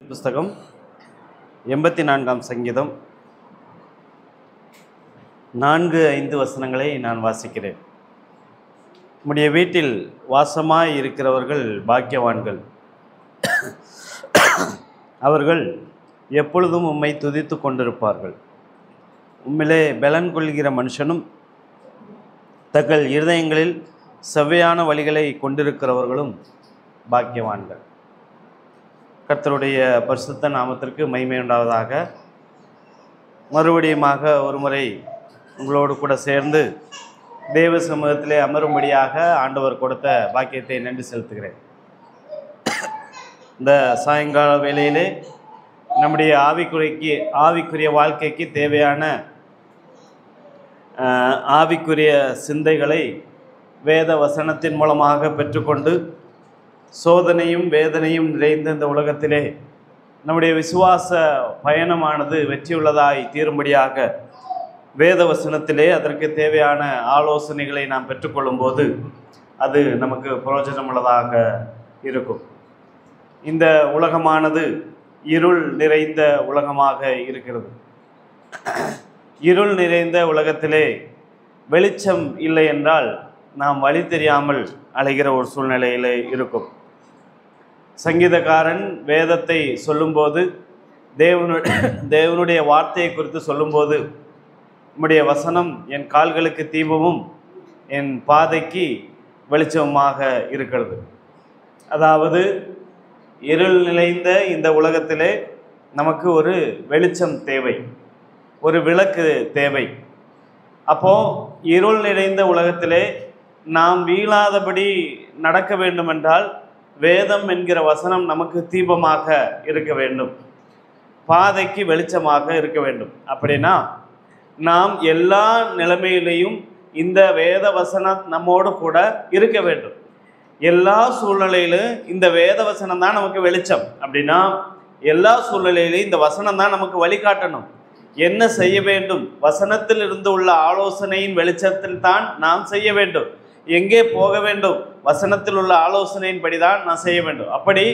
புஸ்தகம் 84ஆம் சங்கீதம் 4-5 வசனங்களை நான் வாசிக்கிறேன். நம்முடைய வீட்டில் வாசமாய் இருக்கிறவர்கள் பாக்கியவான்கள். அவர்கள் எப்பொழுதும் உம்மை துதித்து கொண்டிருப்பார்கள். உம்மிலே பலன் கொள்கிற மனுஷனும் தங்கள் இருதயங்களில் செவ்வையான வழிகளை கொண்டிருக்கிறவர்களும் பாக்கியவான்கள். கர்த்தருடைய பரிசுத்த நாமத்திற்கு மகிமை உண்டாவதாக. மறுபடியுமாக ஒரு முறை உங்களோடு கூட சேர்ந்து தேவ சமூகத்திலே அமரும்படியாக ஆண்டவர் கொடுத்த பாக்கியத்தை நன்றி செலுத்துகிறேன். இந்த சாயங்கால வேளையிலே நம்முடைய ஆவிக்குரிய வாழ்க்கைக்கு தேவையான ஆவிக்குரிய சிந்தைகளை வேத வசனத்தின் மூலமாக பெற்றுக்கொண்டு சோதனையும் வேதனையும் நிறைந்த இந்த உலகத்திலே நம்முடைய விசுவாச பயணமானது வெற்றியுள்ளதாய் தீரும்படியாக வேத வசனத்திலே அதற்கு தேவையான ஆலோசனைகளை நாம் பெற்றுக்கொள்ளும் போது அது நமக்கு பிரயோஜனமுள்ளதாக இருக்கும். இந்த உலகமானது இருள் நிறைந்த உலகமாக இருக்கிறது. இருள் நிறைந்த உலகத்திலே வெளிச்சம் இல்லை என்றால் நாம் வழி தெரியாமல் அலைகிற ஒரு சூழ்நிலையிலே இருக்கும். சங்கீதக்காரன் வேதத்தை சொல்லும்போது தேவனுடைய வார்த்தையை குறித்து சொல்லும்போது உம்முடைய வசனம் என் கால்களுக்கு தீபமும் என் பாதைக்கு வெளிச்சமாக இருக்கிறது. அதாவது இருள் நிறைந்த இந்த உலகத்திலே நமக்கு ஒரு வெளிச்சம் தேவை, ஒரு விளக்கு தேவை. அப்போ இருள் நிறைந்த உலகத்திலே நாம் வீழாதபடி நடக்க வேண்டுமென்றால் வேதம் என்கிற வசனம் நமக்கு தீபமாக இருக்க வேண்டும், பாதைக்கு வெளிச்சமாக இருக்க வேண்டும். அப்படின்னா நாம் எல்லா நிலைமையிலையும் இந்த வேத வசனம் நம்மோடு கூட இருக்க வேண்டும். எல்லா சூழ்நிலையிலும் இந்த வேத வசனம் தான் நமக்கு வெளிச்சம். அப்படின்னா எல்லா சூழ்நிலையிலும் இந்த வசனம் தான் நமக்கு வழிகாட்டணும். என்ன செய்ய வேண்டும், வசனத்தில் இருந்து உள்ள ஆலோசனையின் வெளிச்சத்தில் தான் நாம் செய்ய வேண்டும். எங்கே போக வேண்டும், வசனத்தில் உள்ள ஆலோசனையின்படி தான் நான் செய்ய வேண்டும். அப்படி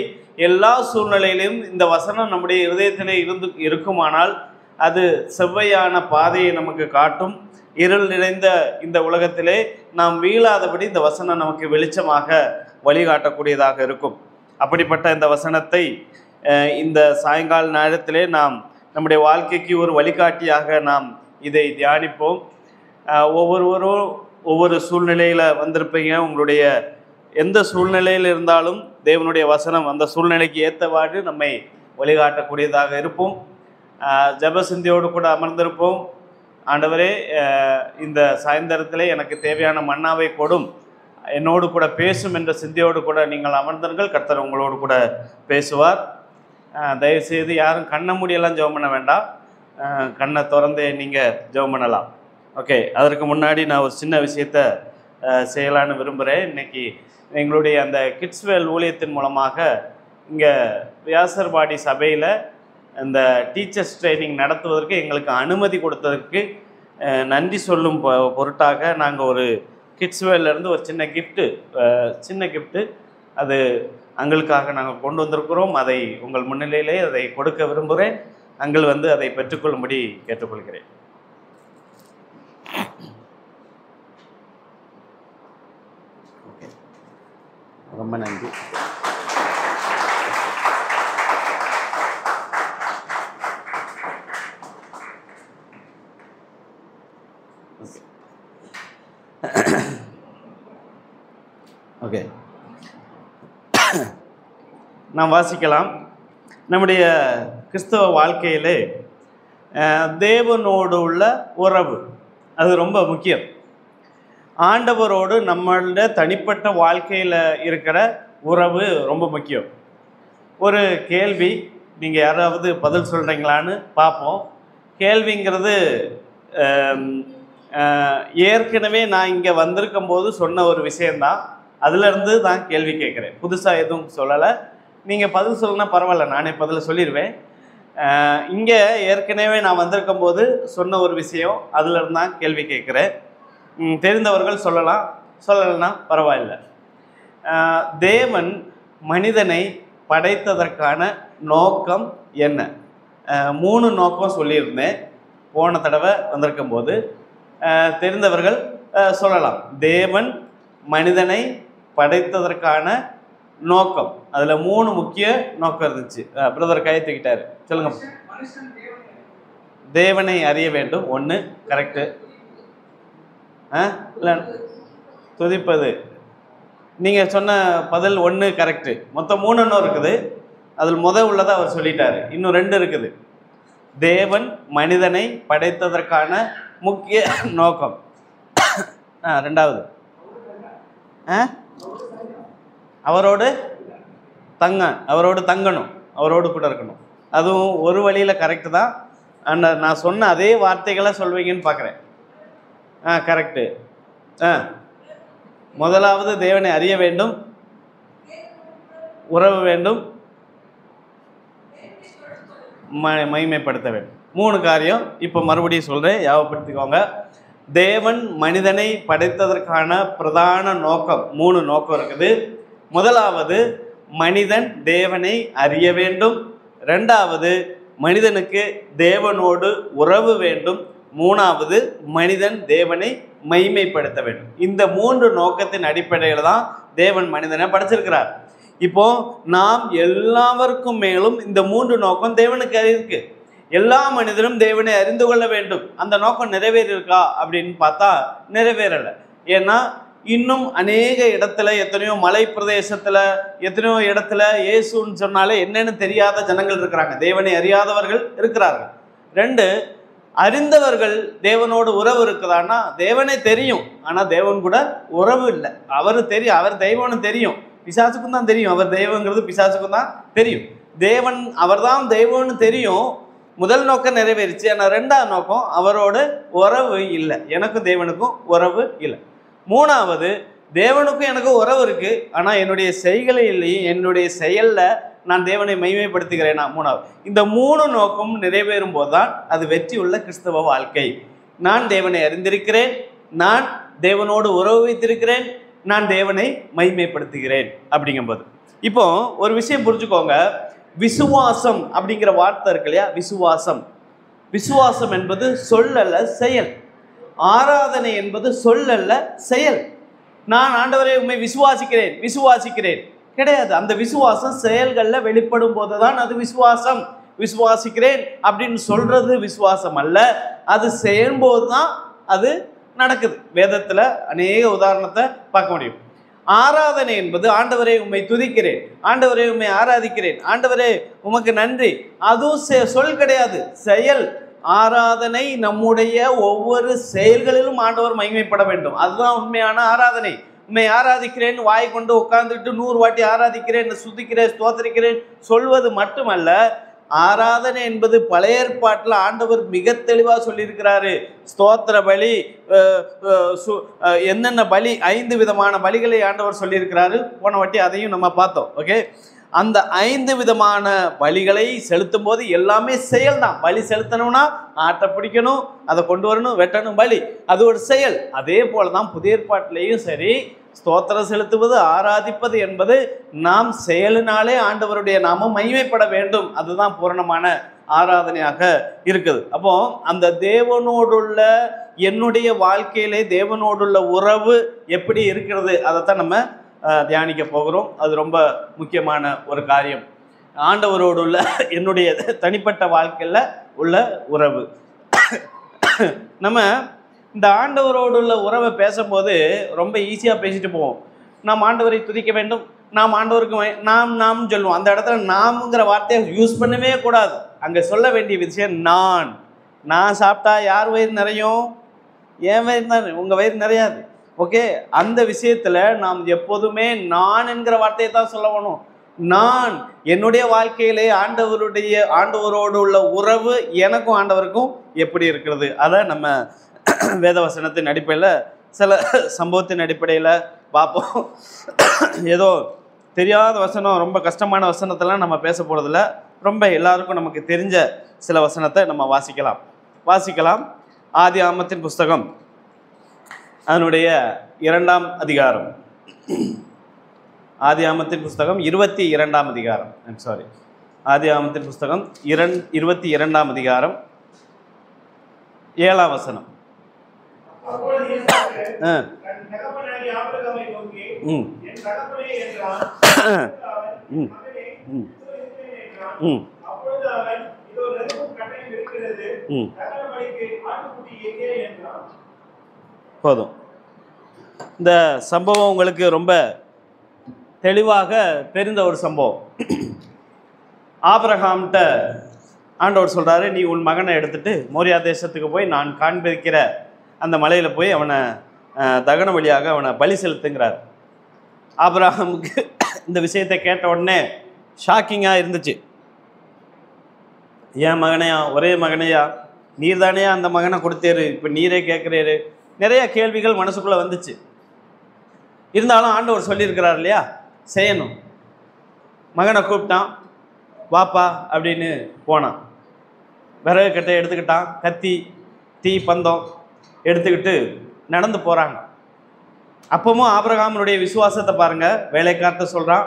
எல்லா சூழ்நிலையிலும் இந்த வசனம் நம்முடைய இருதயத்திலே இருக்குமானால் அது செவ்வையான பாதையை நமக்கு காட்டும். இருள் நிறைந்த இந்த உலகத்திலே நாம் வீழாதபடி இந்த வசனம் நமக்கு வெளிச்சமாக வழிகாட்டக்கூடியதாக இருக்கும். அப்படிப்பட்ட இந்த வசனத்தை இந்த சாயங்கால நேரத்திலே நாம் நம்முடைய வாழ்க்கைக்கு ஒரு வழிகாட்டியாக நாம் இதை தியானிப்போம். ஒவ்வொருவரும் ஒவ்வொரு சூழ்நிலையில் வந்திருப்பீங்க. உங்களுடைய எந்த சூழ்நிலையில் இருந்தாலும் தேவனுடைய வசனம் அந்த சூழ்நிலைக்கு ஏற்றவாறு நம்மை வழிகாட்டக்கூடியதாக இருப்போம். ஜெப சிந்தையோடு கூட அமர்ந்திருப்போம். ஆண்டவரே, இந்த சாயந்தரத்திலே எனக்கு தேவையான மன்னாவை கொடும், என்னோடு கூட பேசும் என்ற சிந்தையோடு கூட நீங்கள் அமர்ந்தீர்கள். கர்த்தர் உங்களோடு கூட பேசுவார். தயவுசெய்து யாரும் கண்ணை மூடியெல்லாம் ஜெபம் பண்ண வேண்டாம், கண்ணை திறந்தே நீங்கள் ஜெபம் பண்ணலாம். ஓகே, அதற்கு முன்னாடி நான் ஒரு சின்ன விஷயத்தை செய்யலான்னு விரும்புகிறேன். இன்றைக்கி எங்களுடைய அந்த கிட்ஸ்வேல் ஊழியத்தின் மூலமாக இங்கே வியாசர்பாடி சபையில் இந்த டீச்சர்ஸ் ட்ரைனிங் நடத்துவதற்கு எங்களுக்கு அனுமதி கொடுத்ததற்கு நன்றி சொல்லும் பொருட்டாக நாங்கள் ஒரு கிட்ஸ்வேல்லேருந்து ஒரு சின்ன கிஃப்ட்டு அது அங்களுக்காக நாங்கள் கொண்டு வந்திருக்கிறோம். அதை உங்கள் முன்னிலையிலே அதை கொடுக்க விரும்புகிறேன். அங்கள் அதை பெற்றுக்கொள்ளும்படி கேட்டுக்கொள்கிறேன். ரொம்ப நன்றி. ஓகே, நாம் வாசிக்கலாம். நம்முடைய கிறிஸ்தவ வாழ்க்கையிலே தேவனோடு உள்ள உறவு அது ரொம்ப முக்கியம். ஆண்டவரோடு நம்மளோட தனிப்பட்ட வாழ்க்கையில் இருக்கிற உறவு ரொம்ப முக்கியம். ஒரு கேள்வி, நீங்கள் யாராவது பதில் சொல்கிறீங்களான்னு பார்ப்போம். கேள்விங்கிறது ஏற்கனவே நான் இங்கே வந்திருக்கும் போது சொன்ன ஒரு விஷயந்தான். அதிலேருந்து தான் கேள்வி கேட்குறேன், புதுசாக எதுவும் சொல்லலை. நீங்கள் பதில் சொல்லணுன்னா பரவாயில்ல, நானே பதில் சொல்லிடுவேன். இங்கே ஏற்கனவே நான் வந்திருக்கும் போது சொன்ன ஒரு விஷயம், அதிலிருந்து தான் கேள்வி கேட்குறேன். தெரிந்தவர்கள் சொல்லலாம், சொல்லலைன்னா பரவாயில்லை. தேவன் மனிதனை படைத்ததற்கான நோக்கம் என்ன? 3 நோக்கம் சொல்லியிருந்தேன் போன தடவை வந்திருக்கும் போது. தெரிந்தவர்கள் சொல்லலாம். தேவன் மனிதனை படைத்ததற்கான நோக்கம், அதில் 3 முக்கிய நோக்கம் இருந்துச்சு. பிரதர் கை தூக்கிட்டாரு, சொல்லுங்க. தேவனை அறிய வேண்டும், 1 கரெக்டு. இல்லை துதிப்பது, நீங்கள் சொன்ன பதில் 1 கரெக்டு. மொத்தம் 3 இன்னும் இருக்குது. அதில் உள்ளதை அவர் சொல்லிட்டாரு. இன்னும் 2 இருக்குது. தேவன் மனிதனை படைத்ததற்கான முக்கிய நோக்கம். 2வது அவரோடு தங்கணும், அவரோடு கூட இருக்கணும். அதுவும் ஒரு வழியில் கரெக்டு தான். நான் சொன்ன அதே வார்த்தைகளை சொல்வீங்கன்னு பார்க்குறேன். கரெக்டு. முதலாவது தேவனை அறிய வேண்டும், உறவு வேண்டும், மகிமைப்படுத்த வேண்டும். 3 காரியம். இப்போ மறுபடியும் சொல்கிறேன், ஞாபகப்படுத்திக்கோங்க. தேவன் மனிதனை படைத்ததற்கான பிரதான நோக்கம் 3 நோக்கம் இருக்குது. முதலாவது மனிதன் தேவனை அறிய வேண்டும். 2வது மனிதனுக்கு தேவனோடு உறவு வேண்டும். 3வது மனிதன் தேவனை மகிமைப்படுத்த வேண்டும். இந்த 3 நோக்கத்தின் அடிப்படையில் தான் தேவன் மனிதனை படைச்சிருக்கிறார். இப்போ நாம் எல்லாருக்கும் மேலும் இந்த 3 நோக்கம் தேவனுக்கு இருக்கு. எல்லா மனிதனும் தேவனை அறிந்து கொள்ள வேண்டும். அந்த நோக்கம் நிறைவேறியிருக்கா அப்படின்னு பார்த்தா நிறைவேறலை. ஏன்னா இன்னும் அநேக இடத்துல, எத்தனையோ மலை பிரதேசத்தில், எத்தனையோ இடத்துல இயேசுன்னு சொன்னாலே என்னன்னு தெரியாத ஜனங்கள் இருக்கிறாங்க, தேவனை அறியாதவர்கள் இருக்கிறார்கள். 2, அறிந்தவர்கள் தேவனோடு உறவு இருக்குதான்னா தேவனே தெரியும், ஆனால் தேவன் கூட உறவு இல்லை. அவர் தெரியும், அவர் தெய்வம்னு தெரியும், பிசாசுக்கும் தான் தெரியும். அவர் தெய்வங்கிறது பிசாசுக்கும் தான் தெரியும். தேவன் அவர்தான் தெய்வம்னு தெரியும். முதல் நோக்கம் நிறைவேறிச்சு. ஆனால் 2வது நோக்கம் அவரோட உறவு இல்லை, எனக்கும் தேவனுக்கும் உறவு இல்லை. 3வது தேவனுக்கும் எனக்கும் உறவு இருக்குது, ஆனால் என்னுடைய செய்கையிலேயும் என்னுடைய செயலில் நான் தேவனை மகிமைப்படுத்துகிறேனா. 3வது. இந்த 3 நோக்கம் நிறைவேறும் போது தான் அது வெற்றி உள்ள கிறிஸ்தவ வாழ்க்கை. நான் தேவனை அறிந்திருக்கிறேன், நான் தேவனோடு உறவு வைத்திருக்கிறேன், நான் தேவனை மகிமைப்படுத்துகிறேன் அப்படிங்கும்போது. இப்போ ஒரு விஷயம் புரிஞ்சுக்கோங்க. விசுவாசம் அப்படிங்கிற வார்த்தை இருக்கு இல்லையா? விசுவாசம் என்பது சொல்லல்ல, செயல். ஆராதனை என்பது சொல்லல்ல, செயல். நான் ஆண்டவரை உண்மை விசுவாசிக்கிறேன் கிடையாது. அந்த விசுவாசம் செயல்களில் வெளிப்படும் போது தான் அது விசுவாசம். விசுவாசிக்கிறேன் அப்படின்னு சொல்றது விசுவாசம் அல்ல, அது செய்யும்போது தான் அது நடக்குது. வேதத்தில் அநேக உதாரணத்தை பார்க்க முடியும். ஆராதனை என்பது ஆண்டவரை உம்மை துதிக்கிறேன், ஆண்டவரை உம்மை ஆராதிக்கிறேன், ஆண்டவரே உமக்கு நன்றி, அதுவும் சொல் கிடையாது, செயல். ஆராதனை நம்முடைய ஒவ்வொரு செயல்களிலும் ஆண்டவர் மகிமைப்பட வேண்டும். அதுதான் உண்மையான ஆராதனை. உண்மை ஆராதிக்கிறேன் வாய் கொண்டு உட்கார்ந்துட்டு 100 வாட்டி ஆராதிக்கிறேன், சுத்திக்கிறேன், ஸ்தோத்திரிக்கிறேன் சொல்வது மட்டுமல்ல. ஆராதனை என்பது பழைய ஏற்பாட்டில் ஆண்டவர் மிக தெளிவாக சொல்லியிருக்கிறாரு. ஸ்தோத்திர பலி, என்னென்ன பலி, 5 விதமான பலிகளை ஆண்டவர் சொல்லியிருக்கிறாரு. போன வாட்டி அதையும் நம்ம பார்த்தோம். ஓகே, அந்த 5 விதமான பலிகளை செலுத்தும் போது எல்லாமே செயல் தான். பலி செலுத்தணும்னா ஆட்டை பிடிக்கணும், அதை கொண்டு வரணும், வெட்டணும், பலி அது ஒரு செயல். அதே போல தான் புதிய ஏற்பாட்டிலையும் சரி, ஸ்தோத்திரம் செலுத்துவது, ஆராதிப்பது என்பது நாம் செயலினாலே ஆண்டவருடைய நாமம் மகிமைப்பட வேண்டும். அதுதான் பூரணமான ஆராதனையாக இருக்குது. அப்போ அந்த தேவனோடுள்ள என்னுடைய வாழ்க்கையிலே தேவனோடுள்ள உறவு எப்படி இருக்கிறது அதைத்தான் நம்ம தியானிக்க போகிறோம். அது ரொம்ப முக்கியமான ஒரு காரியம். ஆண்டவரோடு உள்ள என்னுடைய தனிப்பட்ட வாழ்க்கையில் உள்ள உறவு. நம்ம இந்த ஆண்டவரோடு உள்ள உறவை பேசும்போது ரொம்ப ஈஸியாக பேசிட்டு போவோம். நாம் ஆண்டவரை துதிக்க வேண்டும், நாம் ஆண்டவருக்கு நாம் சொல்லுவோம். அந்த இடத்துல நாம்ங்கிற வார்த்தையை யூஸ் பண்ணவே கூடாது. அங்கே சொல்ல வேண்டிய விஷயம் நான் சாப்பிட்டா யார் வயிறு நிறையும்? என் வயிறு தான், உங்கள் வயிறு நிறையாது. ஓகே, அந்த விஷயத்தில் நாம் எப்போதுமே நான் என்கிற வார்த்தையை தான் சொல்ல வேணும். நான் என்னுடைய வாழ்க்கையிலே ஆண்டவரோடு உள்ள உறவு எனக்கும் ஆண்டவருக்கும் எப்படி இருக்கிறது அதை நம்ம வேதவசனத்தின் அடிப்படையில் சில சம்பவத்தின் அடிப்படையில் பார்ப்போம். ஏதோ தெரியாத வசனம், ரொம்ப கஷ்டமான வசனத்தெல்லாம் நம்ம பேச போகிறதில்ல. ரொம்ப எல்லாருக்கும் நமக்கு தெரிஞ்ச சில வசனத்தை நம்ம வாசிக்கலாம். ஆதியாகமத்தின் புஸ்தகம் அதனுடைய 2ஆம் அதிகாரம். ஆதியாகமத்தின் புஸ்தகம் 22ஆம் அதிகாரம். ஆதியாகமத்தின் புஸ்தகம் 22ஆம் அதிகாரம் 7ஆம் வசனம். போதும். இந்த சம்பவம் உங்களுக்கு ரொம்ப தெளிவாக தெரிந்த ஒரு சம்பவம். ஆபிரகாம்கிட்ட ஆண்டவர் சொல்கிறாரு, நீ உன் மகனை எடுத்துட்டு மோரியா தேசத்துக்கு போய் நான் காண்பிக்கிற அந்த மலையில் போய் அவனை தகன வழியாக அவனை பலி செலுத்துங்கிறார். ஆபிரகாமுக்கு இந்த விஷயத்தை கேட்ட உடனே ஷாக்கிங்காக இருந்துச்சு. என் மகனையா, ஒரே மகனையா, நீர் தானேயா அந்த மகனை கொடுத்தேரு, இப்போ நீரே கேட்குறாரு, நிறைய கேள்விகள் மனசுக்குள்ளே வந்துச்சு. இருந்தாலும் ஆண்டவர் சொல்லியிருக்கிறார் இல்லையா, செய்யணும். மகனை கூப்பிட்டான், வாப்பா அப்படின்னு போனான். விறகு கட்டை எடுத்துக்கிட்டான், கத்தி, தீ, பந்தம் எடுத்துக்கிட்டு நடந்து போகிறாங்க. அப்பவும் ஆபிரகாமனுடைய விசுவாசத்தை பாருங்கள். வேலைக்கார்ட்ட சொல்கிறான்,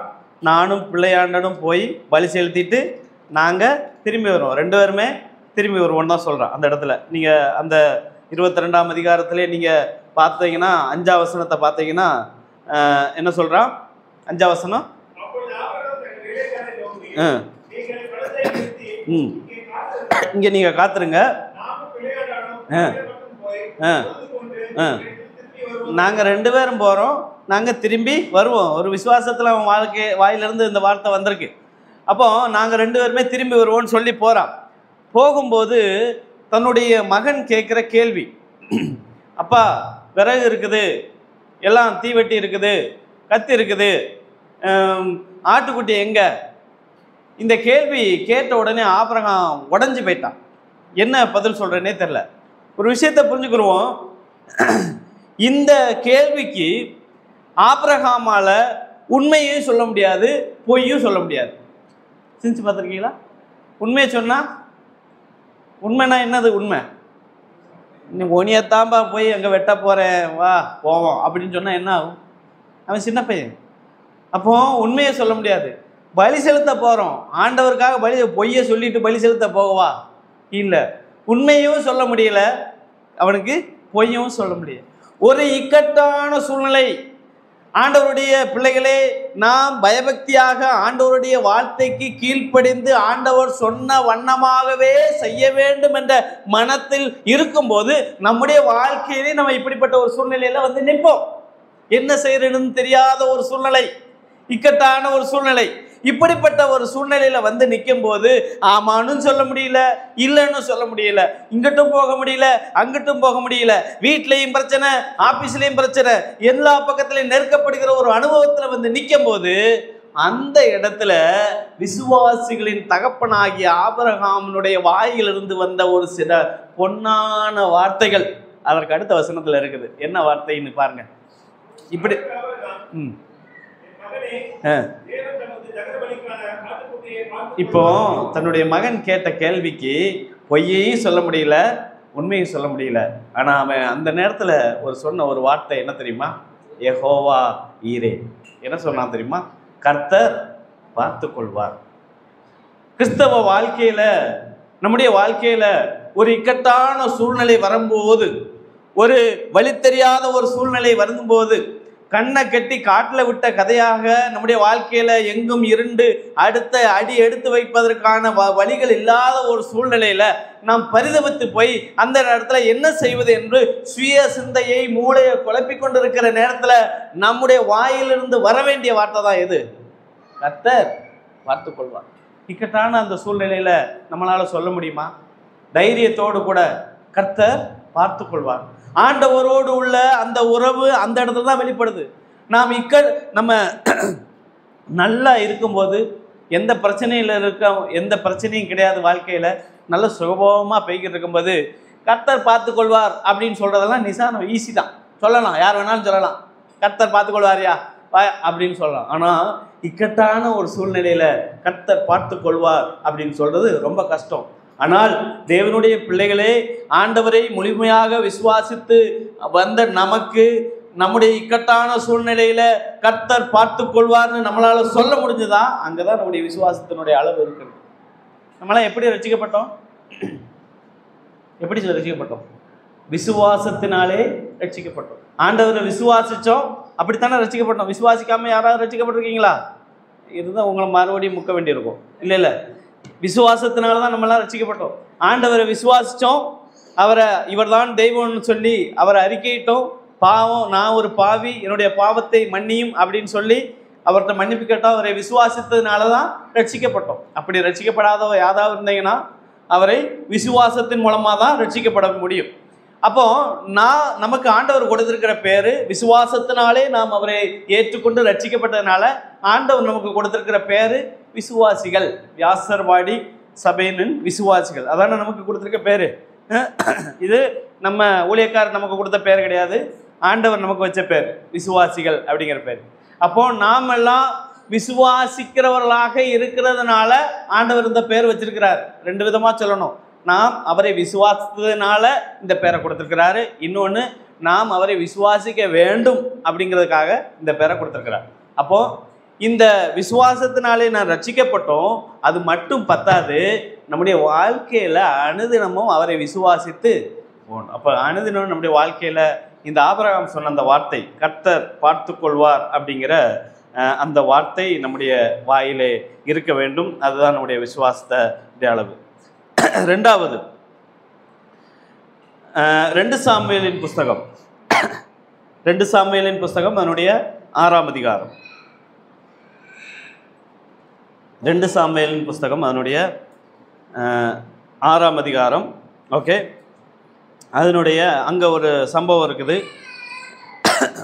நானும் பிள்ளையாண்டனும் போய் பலி செலுத்திட்டு நாங்கள் திரும்பி வருவோம், 2 பேருமே திரும்பி வருவோன்னு தான் சொல்கிறான். அந்த இடத்துல நீங்கள் அந்த 22ஆம் அதிகாரத்திலே நீங்கள் பார்த்தீங்கன்னா 5ஆம் வசனத்தை பார்த்தீங்கன்னா என்ன சொல்கிறான்? 5ஆம் வசனம், இங்கே நீங்கள் காத்துருங்க, நாங்கள் 2 பேரும் போகிறோம், நாங்கள் திரும்பி வருவோம். ஒரு விசுவாசத்தில் அவன் வாயிலிருந்து இந்த வார்த்தை வந்திருக்கு. அப்போ நாங்கள் 2 பேருமே திரும்பி வருவோம்னு சொல்லி போகிறான். போகும்போது தன்னுடைய மகன் கேட்குற கேள்வி, அப்பா விறகு இருக்குது, எல்லாம் தீவெட்டி இருக்குது, கத்தி இருக்குது, ஆட்டுக்குட்டி எங்கே? இந்த கேள்வி கேட்ட உடனே ஆபிரகாம் உடஞ்சி போயிட்டான். என்ன பதில் சொல்கிறேன்னே தெரில. ஒரு விஷயத்தை புரிஞ்சுக்கிடுவோம், இந்த கேள்விக்கு ஆபிரகாமால் உண்மையும் சொல்ல முடியாது, பொய்யும் சொல்ல முடியாது. சிந்திச்சு பார்த்துருக்கீங்களா? உண்மையை சொன்னால், உண்மைனா என்னது உண்மை? நீ ஒனியத்தாம்பா போய் அங்கே வெட்ட போகிறேன், வா போவோம் அப்படின்னு சொன்னால் என்ன ஆகும்? அவன் சின்ன பையன். அப்போ உண்மையை சொல்ல முடியாது. பலி செலுத்த போகிறோம், ஆண்டவருக்காக பொய்யை சொல்லிட்டு பலி செலுத்த போகவா? இல்லை. உண்மையும் சொல்ல முடியல அவனுக்கு, பொய்யும் சொல்ல முடியல. ஒரு இக்கட்டான சூழ்நிலை. ஆண்டவருடைய பிள்ளைகளே, நாம் பயபக்தியாக ஆண்டவருடைய வார்த்தைக்கு கீழ்ப்படிந்து ஆண்டவர் சொன்ன வண்ணமாகவே செய்ய வேண்டும் என்ற மனத்தில் இருக்கும்போது நம்முடைய வாழ்க்கையிலே நம்ம இப்படிப்பட்ட ஒரு சூழ்நிலையில வந்து நிற்போம். என்ன செய்யறதுன்னு தெரியாத ஒரு சூழ்நிலை, இக்கட்டான ஒரு சூழ்நிலை. இப்படிப்பட்ட ஒரு சூழ்நிலையில வந்து நிற்கும் போது ஆமான்னு சொல்ல முடியல, இல்லைன்னு சொல்ல முடியல, இங்கிட்டும் போக முடியல, அங்கிட்டும் போக முடியல, வீட்லையும் பிரச்சனை, ஆபீஸ்லயும் பிரச்சனை, எல்லா பக்கத்திலையும் நெருக்கப்படுகிற ஒரு அனுபவத்துல வந்து நிற்கும் போது அந்த இடத்துல விசுவாசிகளின் தகப்பனாகிய ஆபிரகாமினுடைய வாயிலிருந்து வந்த ஒரு சில பொன்னான வார்த்தைகள் அதற்கு அடுத்த வசனத்துல இருக்குது. என்ன வார்த்தைன்னு பாருங்க. இப்படி இப்போ தன்னுடைய மகன் கேட்ட கேள்விக்கு பொய்யையும் சொல்ல முடியல, உண்மையும் சொல்ல முடியல. ஆனா அவன் அந்த நேரத்துல சொன்ன ஒரு வார்த்தை என்ன தெரியுமா? யெகோவா ஈரே. என்ன சொன்னான் தெரியுமா? கர்த்தர் பார்த்து கொள்வார். கிறிஸ்தவ வாழ்க்கையில, நம்முடைய வாழ்க்கையில ஒரு இக்கட்டான சூழ்நிலை வரும்போது, ஒரு வழி தெரியாத ஒரு சூழ்நிலை வரும்போது, கண்ணை கட்டி காட்டில் விட்ட கதையாக நம்முடைய வாழ்க்கையில எங்கும் இருண்டு அடுத்த அடி எடுத்து வைப்பதற்கான வழிகள் இல்லாத ஒரு சூழ்நிலையில நாம் பரிதவித்து போய் அந்த நேரத்துல என்ன செய்வது என்று சுய சிந்தையை, மூளையை குழப்பி கொண்டிருக்கிற நேரத்துல நம்முடைய வாயிலிருந்து வர வேண்டிய வார்த்தை தான் எது? கர்த்தர் பார்த்து கொள்வார். இக்கட்டான அந்த சூழ்நிலையில நம்மளால சொல்ல முடியுமா? தைரியத்தோடு கூட கர்த்தர் பார்த்து கொள்வார். ஆண்டவரோடு உள்ள அந்த உறவு அந்த இடத்துல தான் வெளிப்படுது. நாம் நம்ம நல்லா இருக்கும்போது, எந்த பிரச்சனையில் எந்த பிரச்சனையும் கிடையாது, வாழ்க்கையில் நல்ல சுகபோகமாக போய்கிட்டு இருக்கும்போது கர்த்தர் பார்த்து கொள்வார் அப்படின்னு சொல்கிறதெல்லாம் நிசானம் ஈஸி தான், சொல்லலாம், யார் வேணாலும் சொல்லலாம், கர்த்தர் பார்த்து கொள்வாரியா அப்படின்னு சொல்லலாம். ஆனால் இக்கட்டான ஒரு சூழ்நிலையில் கர்த்தர் பார்த்து கொள்வார் அப்படின்னு சொல்கிறது ரொம்ப கஷ்டம். ஆனால் தேவனுடைய பிள்ளைகளே, ஆண்டவரை முழுமையாக விசுவாசித்து வந்த நமக்கு நம்முடைய இக்கட்டான சூழ்நிலையில கர்த்தர் பார்த்து கொள்வார்னு நம்மளால சொல்ல முடிஞ்சதா? அங்கதான் நம்முடைய விசுவாசத்தினுடைய அளவு இருக்குது. நம்மளாம் எப்படி ரட்சிக்கப்பட்டோம்? எப்படி ரட்சிக்கப்பட்டோம்? விசுவாசத்தினாலே ரட்சிக்கப்பட்டோம். ஆண்டவரை விசுவாசிச்சோம், அப்படித்தானே ரட்சிக்கப்பட்டோம். விசுவாசிக்காம யாராவது ரட்சிக்கப்பட்டிருக்கீங்களா? இதுதான் உங்களை மறுபடியும் முக்க வேண்டியிருக்கும். இல்லை இல்லை, விசுவாசத்தினால தான் நம்மளாம் ரட்சிக்கப்பட்டோம். ஆண்டவரை விசுவாசித்தோம், அவரை இவர்தான் தெய்வம்னு சொல்லி அவரை அறிக்கையிட்டோம். பாவம், நான் ஒரு பாவி, என்னுடைய பாவத்தை மன்னியும் அப்படின்னு சொல்லி அவர்கிட்ட மன்னிப்பு கேட்டோம். அவரை விசுவாசித்ததுனால தான் ரட்சிக்கப்பட்டோம். அப்படி ரட்சிக்கப்படாத யாராவது இருந்தீங்கன்னா அவரை விசுவாசத்தின் மூலமாக தான் ரட்சிக்கப்பட முடியும். அப்போ நமக்கு ஆண்டவர் கொடுத்திருக்கிற பேரு விசுவாசத்தினாலே நாம் அவரை ஏற்றுக்கொண்டு ரட்சிக்கப்பட்டதுனால ஆண்டவர் நமக்கு கொடுத்திருக்கிற பேரு விசுவாசிகள். வியாசர்வாடி சபையின் விசுவாசிகள், அதான நமக்கு கொடுத்திருக்க பேரு. இது நம்ம ஊழியக்காரர் நமக்கு கொடுத்த பேர் கிடையாது, ஆண்டவர் நமக்கு வச்ச பேர் விசுவாசிகள் அப்படிங்கிற பேர். அப்போ நாம் எல்லாம் விசுவாசிக்கிறவர்களாக இருக்கிறதுனால ஆண்டவர் இந்த பேர் வச்சிருக்கிறார். ரெண்டு விதமா சொல்லணும். நாம் அவரை விசுவாசித்ததுனால இந்த பேரை கொடுத்திருக்கிறாரு, இன்னொன்று நாம் அவரை விசுவாசிக்க வேண்டும் அப்படிங்கிறதுக்காக இந்த பேரை கொடுத்திருக்கிறார். அப்போ இந்த விசுவாசத்தினாலே நான் ரட்சிக்கப்பட்டோம், அது மட்டும் பத்தாது, நம்முடைய வாழ்க்கையில அனுதினமும் அவரை விசுவாசித்து போகணும். அப்போ அனுதினம் நம்முடைய வாழ்க்கையில இந்த ஆபிரகாம் சொன்ன அந்த வார்த்தை, கர்த்தர் பார்த்து கொள்வார் அப்படிங்கிற அந்த வார்த்தை நம்முடைய வாயிலே இருக்க வேண்டும். அதுதான் நம்முடைய விசுவாசத்தை அளவு. ரெண்டாவது, 2 சாமுவேலின் புஸ்தகம், 2 சாமுவேலின் புஸ்தகம் அதனுடைய 6ஆம் அதிகாரம். 2 சாமுவேலின் புஸ்தகம் அதனுடைய 6ஆம் அதிகாரம். ஓகே, அதனுடைய அங்கே ஒரு சம்பவம் இருக்குது.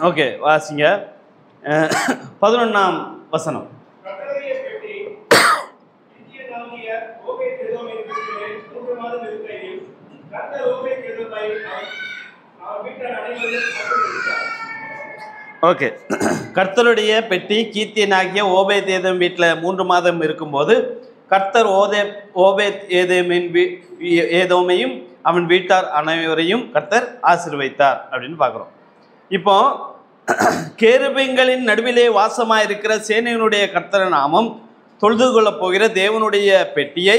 ஓகே, வாசிங்க. 11ஆம் வசனம். ஓகே, கர்த்தருடைய பெட்டி கீத்தியனாகிய ஓபேத் ஏதோம் வீட்டில் 3 மாதம் இருக்கும்போது கர்த்தர் ஓபேத் ஏதோமையும் அவன் வீட்டார் அனைவரையும் கர்த்தர் ஆசீர்வதித்தார் அப்படின்னு பார்க்குறோம். இப்போ கேருபீன்களின் நடுவிலே வாசமாக இருக்கிற சேனையினுடைய கர்த்தர் நாமம் தொழுது கொள்ளப் போகிற தேவனுடைய பெட்டியை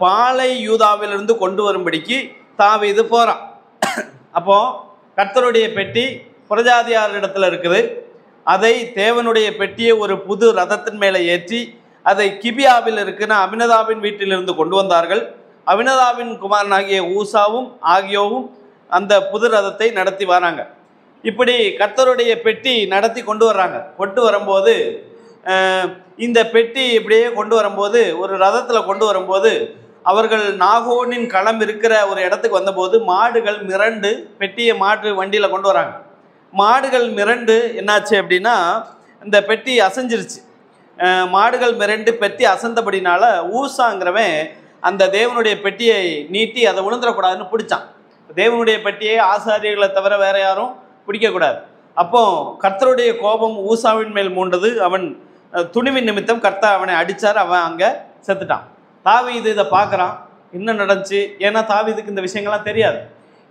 பாலை யூதாவிலிருந்து கொண்டு வரும்படிக்கு தாவீது போகிறான். அப்போ கர்த்தருடைய பெட்டி புரஜாதியாரிடத்தில் இருக்குது. அதை தேவனுடைய பெட்டியை ஒரு புது ரதத்தின் மேலே ஏற்றி அதை கிபியாவில் இருக்கிற அபினதாபின் வீட்டிலிருந்து கொண்டு வந்தார்கள். அபினதாபின் குமாரனாகிய ஊசாவும் ஆகியோவும் அந்த புது ரதத்தை நடத்தி வராங்க. இப்படி கர்த்தருடைய பெட்டி நடத்தி கொண்டு வர்றாங்க. கொண்டு வரும்போது இந்த பெட்டி இப்படியே கொண்டு வரும்போது ஒரு ரதத்தில் கொண்டு வரும்போது அவர்கள் நாகோனின் களம் இருக்கிற ஒரு இடத்துக்கு வந்தபோது மாடுகள் மிரண்டு பெட்டியை மாட்டு வண்டியில் கொண்டு வராங்க. மாடுகள் மிரண்டு என்னாச்சு அப்படின்னா இந்த பெட்டி அசைஞ்சிருச்சு. மாடுகள் மிரண்டு பெட்டி அசைந்தபடினால ஊசாங்கிறவன் அந்த தேவனுடைய பெட்டியை நீட்டி அதை விழுந்துடக்கூடாதுன்னு பிடிச்சான். தேவனுடைய பெட்டியை ஆசாரியர்களை தவிர வேற யாரும் பிடிக்கக்கூடாது. அப்போ கர்த்தருடைய கோபம் ஊசாவின் மேல் மூண்டது. அவன் துணிவின் நிமித்தம் கர்த்தர் அவனை அடித்தார். அவன் அங்கே செத்துட்டான். தாவீது இதை பார்க்குறான், என்ன நடந்துச்சு. ஏன்னா தாவீதுக்கு இந்த விஷயங்கள்லாம் தெரியாது.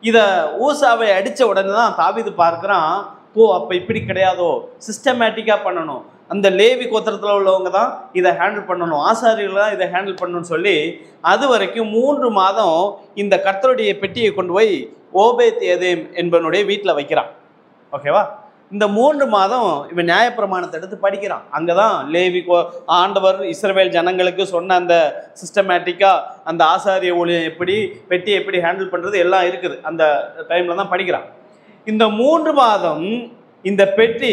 இதை ஊசாவை அடித்த உடனே தான் தாவீது பார்க்குறான், ஓ அப்போ இப்படி கிடையாதோ, சிஸ்டமேட்டிக்காக பண்ணணும், அந்த லேவி கோத்திரத்தில் உள்ளவங்க தான் இதை ஹேண்டில் பண்ணணும், ஆசாரியர்கள் தான் இதை ஹேண்டில் பண்ணணும்னு சொல்லி அது வரைக்கும் 3 மாதம் இந்த கர்த்தருடைய பெட்டியை கொண்டு போய் ஓபேத் ஏதேம் என்பவனுடைய வீட்டில் வைக்கிறான். ஓகேவா? இந்த 3 மாதம் இவன் நியாயப்பிரமாணத்தை எடுத்து படிக்கிறான். அங்கே தான் லேவி ஆண்டவர் இஸ்ரவேல் ஜனங்களுக்கு சொன்ன அந்த சிஸ்டமேட்டிக்காக அந்த ஆசாரிய ஊழியம் எப்படி, பெட்டியை எப்படி ஹேண்டில் பண்ணுறது எல்லாம் இருக்குது. அந்த டைமில் தான் படிக்கிறான். இந்த 3 மாதம் இந்த பெட்டி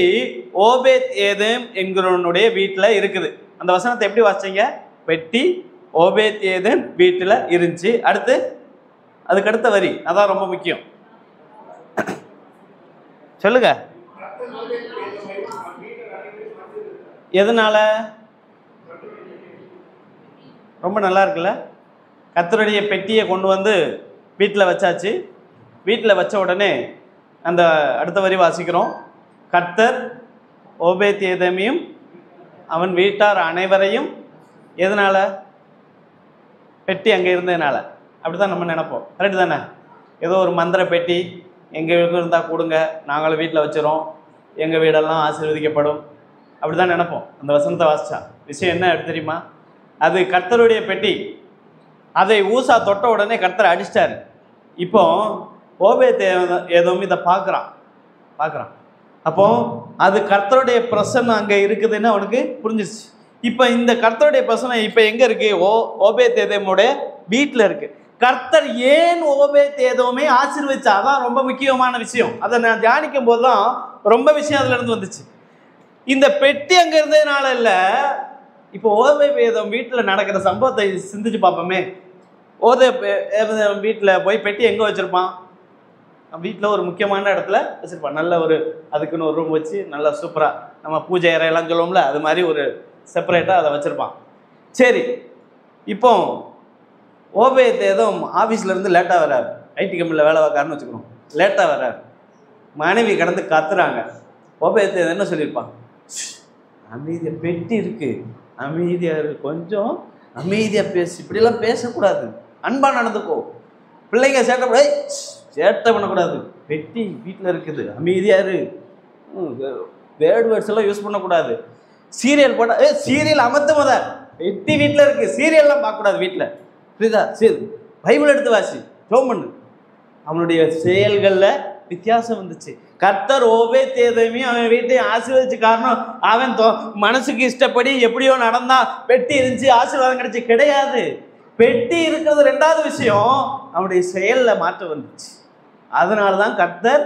ஓபேத் ஏதேம் என்கிறவனுடைய வீட்டில் இருக்குது. அந்த வசனத்தை எப்படி வாசிச்சீங்க? பெட்டி ஓபேத் ஏதேம் வீட்டில் இருந்துச்சு. அதுக்கடுத்த வரி அதான் ரொம்ப முக்கியம். சொல்லுங்க, எதனால? ரொம்ப நல்லா இருக்குல்ல? கர்த்தருடைய பெட்டியை கொண்டு வந்து வீட்டில் வச்சாச்சு. வீட்டில் வச்ச உடனே அந்த அடுத்த வரி வாசிக்கிறோம். கர்த்தர் ஓபேத் ஏதேமையும் அவன் வீட்டார் அனைவரையும், எதனால? பெட்டி அங்கே இருந்ததுனால. அப்படி தான் நம்ம நினைப்போம். கரெக்டு தானே? ஏதோ ஒரு மந்திர பெட்டி எங்களுக்கு இருந்தால் கொடுங்க, நாங்களும் வீட்டில் வச்சுறோம், எங்கள் வீடெல்லாம் ஆசீர்வதிக்கப்படும், அப்படி தான் நினைப்போம். அந்த வசனத்தை வாசிச்சா விஷயம் என்ன தெரியுமா? அது கர்த்தருடைய பெட்டி. அதை ஊசா தொட்ட உடனே கர்த்தரை அடிச்சிட்டாரு. இப்போ ஓபேத் ஏதோம் இதை பார்க்குறான். அப்போ அது கர்த்தருடைய பிரசன்னம் அங்கே இருக்குதுன்னு அவனுக்கு புரிஞ்சிருச்சு. இப்போ இந்த கர்த்தருடைய பிரசன்னம் இப்போ எங்கே இருக்கு? ஓபேத் ஏதோமுடைய வீட்டில் இருக்கு. கர்த்தர் ஏன் ஓபேத் ஏதோமே ஆசீர்வதிச்சா? அதான் ரொம்ப முக்கியமான விஷயம். அதை நான் தியானிக்கும் போது தான் ரொம்ப விஷயம் அதுல இருந்து வந்துச்சு. இந்த பெட்டி அங்க இருந்ததுனால இல்ல, இப்போ ஓபேத் ஏதோம் வீட்டில் நடக்கிற சம்பவத்தை சிந்திச்சு பார்ப்போமே. வீட்டில் போய் பெட்டி எங்கே வச்சிருப்பான்? வீட்டில் ஒரு முக்கியமான இடத்துல வச்சிருப்பான். நல்ல ஒரு அதுக்குன்னு ஒரு ரூம் வச்சு நல்லா சூப்பராக நம்ம பூஜை அறையெல்லாம் சொல்லுவோம்ல, அது மாதிரி ஒரு செப்பரேட்டாக அதை வச்சுருப்பான். சரி, இப்போ ஓபேத் ஏதோம் ஆஃபீஸ்லேருந்து லேட்டாக வர்றாரு. ஐடி கம்பெனியில் வேலை பார்க்காருன்னு வச்சுக்கணும். லேட்டாக வர்றாரு. மனைவி கடந்து கத்துறாங்க. ஓபேத் என்ன சொல்லியிருப்பான்? அமைதியாக, பெட்டி இருக்கு, அமைதியாக இருக்கு, கொஞ்சம் அமைதியாக பேசு, இப்படியெல்லாம் பேசக்கூடாது, அன்பா நடந்துக்கோ, பிள்ளைங்க சேட்டை பண்ணக்கூடாது, பெட்டி வீட்டில் இருக்குது, அமைதியாக இரு, வேர்டு வேர்ட்ஸ் எல்லாம் யூஸ் பண்ணக்கூடாது, சீரியல் போட்டா சீரியல் அமர்த்த முத, பெட்டி வீட்டில் இருக்கு, சீரியல்லாம் பார்க்கக்கூடாது வீட்டில், புரியுதா? சரி, பைபிள் எடுத்து வாசி, ஜெபம் பண்ணு. அவனுடைய செயல்களில் வித்தியாசம் வந்துச்சு. கர்த்தர் ஓபேத் ஏதோமையும் அவன் வீட்டையும் ஆசீர்வதிச்சு காரணம் அவன் மனசுக்கு இஷ்டப்படி எப்படியோ நடந்தா பெட்டி இருந்துச்சு, ஆசீர்வாதம் கிடைச்சி கிடையாது. பெட்டி இருக்கிறது ரெண்டாவது விஷயம், அவனுடைய செயலில் மாற்றம் வந்துச்சு. அதனால தான் கர்த்தர்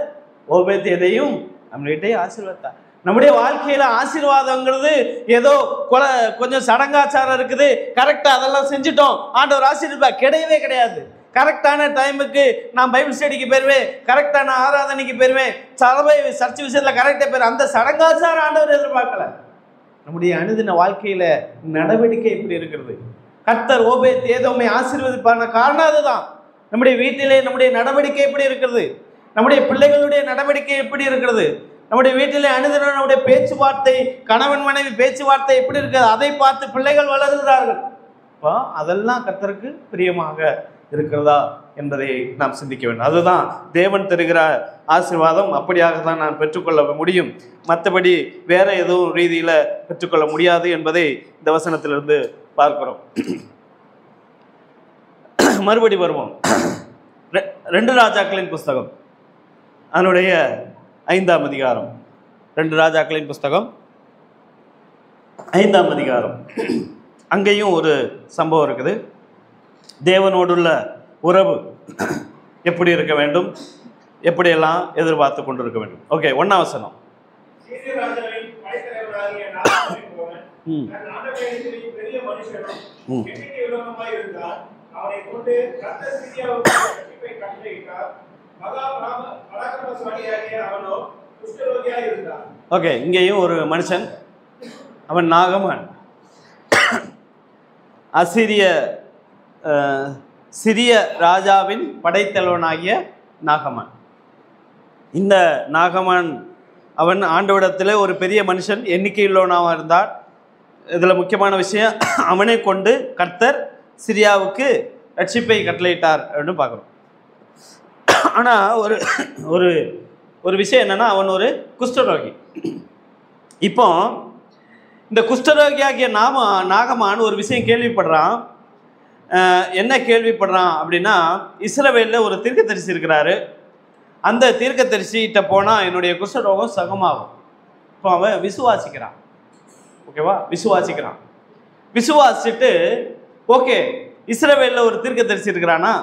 ஓபேத் ஏதோமையும் அவன் வீட்டையும் ஆசீர்வதித்தார். நம்முடைய வாழ்க்கையில ஆசீர்வாதங்கிறது ஏதோ கொஞ்சம் சடங்காச்சாரம் இருக்குது, கரெக்டாக அதெல்லாம் செஞ்சுட்டோம் ஆண்டவர் ஆசீர்வாதம் கிடையவே கிடையாது. கரெக்டான டைமுக்கு நான் பைபிள் ஸ்டடிக்கு போயிருவேன், கரெக்டான ஆராதனைக்கு போயிருவேன், சபை சர்ச் விஷயத்தில் கரெக்டாக போயிரு, அந்த சடங்காச்சாரம் ஆண்டவர் எதிர்பார்க்கல. நம்முடைய அனுதின வாழ்க்கையில நடவடிக்கை இப்படி இருக்கிறது. கர்த்தர் ஓபேத் ஏதோமை ஆசீர்வதிப்பான காரணம் அதுதான். நம்முடைய வீட்டிலே நம்முடைய நடவடிக்கை எப்படி இருக்கிறது, நம்முடைய பிள்ளைகளுடைய நடவடிக்கை எப்படி இருக்கிறது, நம்முடைய வீட்டிலே அனுதினம் நம்முடைய பேச்சுவார்த்தை, கணவன் மனைவி பேச்சுவார்த்தை எப்படி இருக்கிறது, அதை பார்த்து பிள்ளைகள் வளர்கிறார்கள். இப்போ அதெல்லாம் கர்த்தருக்கு பிரியமாக இருக்கிறதா என்பதை நாம் சிந்திக்க வேண்டும். அதுதான் தேவன் தருகிற ஆசீர்வாதம். அப்படியாக தான் நான் பெற்றுக்கொள்ள முடியும், மற்றபடி வேற எதுவும் ரீதியில் பெற்றுக்கொள்ள முடியாது என்பதை இந்த வசனத்திலிருந்து பார்க்கிறோம். மறுபடி வருவோம். 2 ராஜாக்களின் புஸ்தகம், அதனுடைய 5ஆம் அதிகாரம். 2 ராஜாக்களின் புஸ்தகம் 5ஆம் அதிகாரம். அங்கேயும் ஒரு சம்பவம் இருக்குது. தேவனோடுள்ள உறவு எப்படி இருக்க வேண்டும், எப்படியெல்லாம் எதிர்பார்த்து கொண்டு இருக்க வேண்டும். ஓகே, 1ஆம் வசனம். ஓகே, இங்கேயும் ஒரு மனுஷன், அவன் நாகமான், சிரிய ராஜாவின் படைத்தலைவனாகிய நாகமான். இந்த நாகமான் அவன் ஆண்டவரிடத்தில் ஒரு பெரிய மனுஷன், எண்ணிக்கையுள்ளவனாக இருந்தார். இதில் முக்கியமான விஷயம், அவனை கொண்டு கர்த்தர் சிரியாவுக்கு ரட்சிப்பை கட்டளையிட்டார் அப்படின்னு பார்க்குறோம். ஆனால் ஒரு ஒரு விஷயம் என்னென்னா, அவன் ஒரு குஷ்டரோகி. இப்போ இந்த குஷ்டரோகியாகிய நாகமான் ஒரு விஷயம் கேள்விப்படுறான். என்ன கேள்விப்படுறான் அப்படின்னா, இஸ்ரவேலில் ஒரு தீர்க்கதரிசி இருக்கிறாரு, அந்த தீர்க்கதரிசிகிட்ட போனால் என்னுடைய குஷ்டரோகம் சுகமாகும். இப்போ அவன் விசுவாசிக்கிறான். ஓகேவா, விசுவாசிச்சுட்டு ஓகே இஸ்ரவேலில் ஒரு தீர்க்கதரிசி இருக்கிறானா,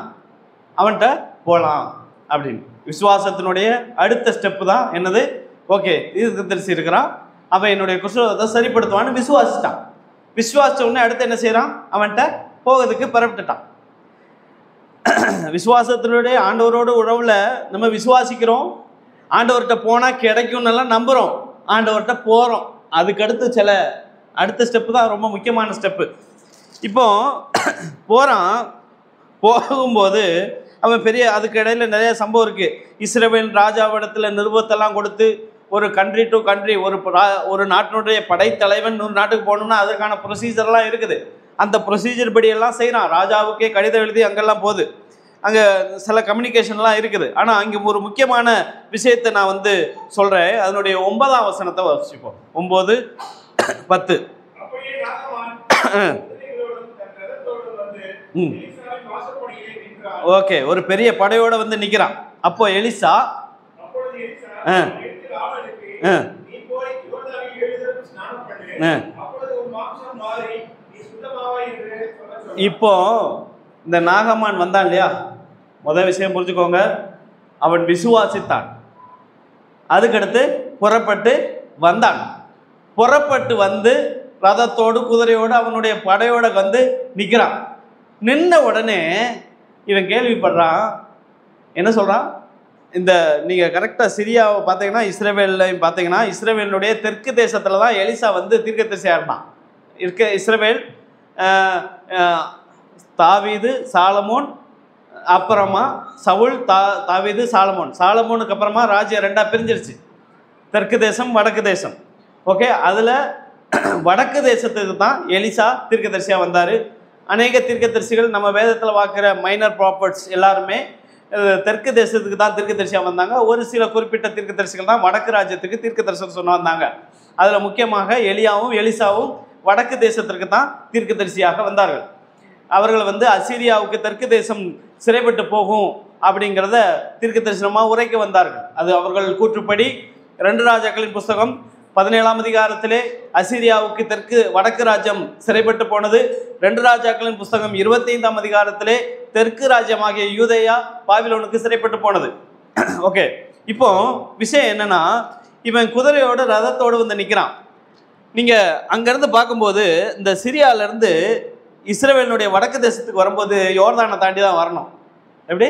அவன்கிட்ட போகலாம் அப்படின்னு. விசுவாசத்தினுடைய அடுத்த ஸ்டெப்பு தான் என்னது? ஓகே, தீர்க்கதரிசி இருக்கிறான், அவன் என்னுடைய குஷ்டரோகத்தை சரிப்படுத்துவான்னு விசுவாசிட்டான். விசுவாசித்த உடனே அடுத்து என்ன செய்கிறான்? அவன்கிட்ட போகிறதுக்கு புறப்பட்டுட்டான். விசுவாசத்தினுடைய ஆண்டவரோட உறவில் நம்ம விசுவாசிக்கிறோம், ஆண்டவர்கிட்ட போனால் கிடைக்கும்னெல்லாம் நம்புகிறோம், ஆண்டவர்கிட்ட போகிறோம். அதுக்கடுத்து சில அடுத்த ஸ்டெப்பு தான் ரொம்ப முக்கியமான ஸ்டெப்பு. இப்போ போகிறான், போகும்போது அவன் அதுக்கு இடையில நிறைய சம்பவம் இருக்குது. இஸ்ரவேல் ராஜாவிடத்தில் நிருபத்தெல்லாம் கொடுத்து ஒரு கண்ட்ரி டு கண்ட்ரி, ஒரு நாட்டினுடைய படைத்தலைவன் இன்னொரு நாட்டுக்கு போகணும்னா அதற்கான ப்ரொசீஜர்லாம் இருக்குது. அந்த ப்ரொசீஜர் படியெல்லாம் செய்கிறான். ராஜாவுக்கே கடிதம் எழுதி அங்கெல்லாம் போகுது, அங்கே சில கம்யூனிகேஷன்லாம் இருக்குது. ஆனால் அங்கே ஒரு முக்கியமான விஷயத்தை நான் சொல்கிறேன். அதனுடைய 9ஆம் வசனத்தை வாசிப்போம். 9:10. ம், ஓகே, ஒரு பெரிய படையோட வந்து நிற்கிறான். அப்போ எலிசா ஆ ஆ ஆ இப்போ இந்த நாகமான் வந்தான் இல்லையா, முதல் விஷயம் புரிஞ்சுக்கோங்க, அவன் விசுவாசித்தான். அதுக்கடுத்து புறப்பட்டு வந்தான். புறப்பட்டு வந்து ரதத்தோடு குதிரையோடு அவனுடைய படையோட வந்து நிற்கிறான். நின்ன உடனே இவன் கேள்விப்படுறான். என்ன சொல்கிறான்? இந்த நீங்கள் கரெக்டாக சிரியாவை பார்த்தீங்கன்னா, இஸ்ரவேலையும் பார்த்தீங்கன்னா, இஸ்ரவேலுடைய தெற்கு தேசத்தில் தான் எலிசா வந்து தீர்க்கதரிசியாக இருந்தான். இஸ்ரவேல் தாவீது சாலமோன், அப்புறமா சவுல், தாவீது சாலமோன். சாலமோனுக்கு அப்புறமா ராஜ்யம் ரெண்டாக பிரிஞ்சிருச்சு, தெற்கு தேசம் வடக்கு தேசம். ஓகே, அதில் வடக்கு தேசத்துக்கு தான் எலிசா தீர்க்கதரிசியாக வந்தார். அநேக தீர்க்கதரிசிகள் நம்ம வேதத்தில் பார்க்குற மைனர் ப்ராப்பர்ட்ஸ் எல்லாருமே தெற்கு தேசத்துக்கு தான் தீர்க்கதரிசியாக வந்தாங்க. ஒரு சில குறிப்பிட்ட தீர்க்கதரிசிகள் தான் வடக்கு ராஜ்யத்துக்கு தீர்க்கதரிசனம் சொன்ன வந்தாங்க. அதில் முக்கியமாக எலியாவும் எலிசாவும் வடக்கு தேசத்திற்கு தான் தீர்க்கதரிசியாக வந்தார்கள். அவர்கள் வந்து அசீரியாவுக்கு தெற்கு தேசம் சிறைப்பட்டு போகும் அப்படிங்கிறத தீர்க்க தரிசனமாக உரைக்க வந்தார்கள். அது அவர்கள் கூற்றுப்படி 2 ராஜாக்களின் புஸ்தகம் 17ஆம் அதிகாரத்திலே அசீரியாவுக்கு வடக்கு ராஜ்யம் சிறைப்பட்டு போனது. 2 ராஜாக்களின் புஸ்தகம் 25ஆம் அதிகாரத்திலே தெற்கு ராஜ்யமாகிய யூதேயா பாபிலோனுக்கு சிறைப்பட்டு போனது. ஓகே, இப்போ விஷயம் என்னன்னா, இவன் குதிரையோடு ரதத்தோடு வந்து நிற்கிறான். நீங்கள் அங்கேருந்து பார்க்கும்போது இந்த சிரியாவிலேருந்து இஸ்ரவேலுடைய வடக்கு தேசத்துக்கு வரும்போது யோர்தானை தாண்டி தான் வரணும். எப்படி?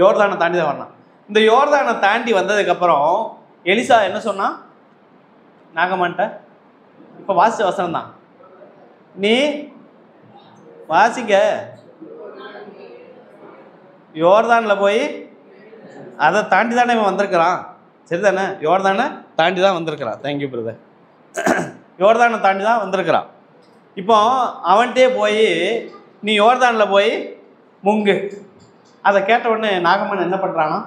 யோர்தானை தாண்டி தான் வரணும். இந்த யோர்தானை தாண்டி வந்ததுக்கப்புறம் எலிசா என்ன சொன்னான்? நாகமான்ட்ட இப்போ வாசிச்ச வசனம் தான், நீ வாசிக்க, யோர்தானில் போய் அதை தாண்டி தானே இவன் வந்திருக்கிறான், சரிதானே? யோர்தானை தாண்டி தான் வந்திருக்கிறான். Thank you brother. யோர்தானை தாண்டி தான் வந்திருக்கிறான். இப்போ அவன்கிட்டே போய் நீ யோர்தானில் போய் முங்கு. அதை கேட்ட உடனே நாகம்மன் என்ன பண்ணுறான்னா,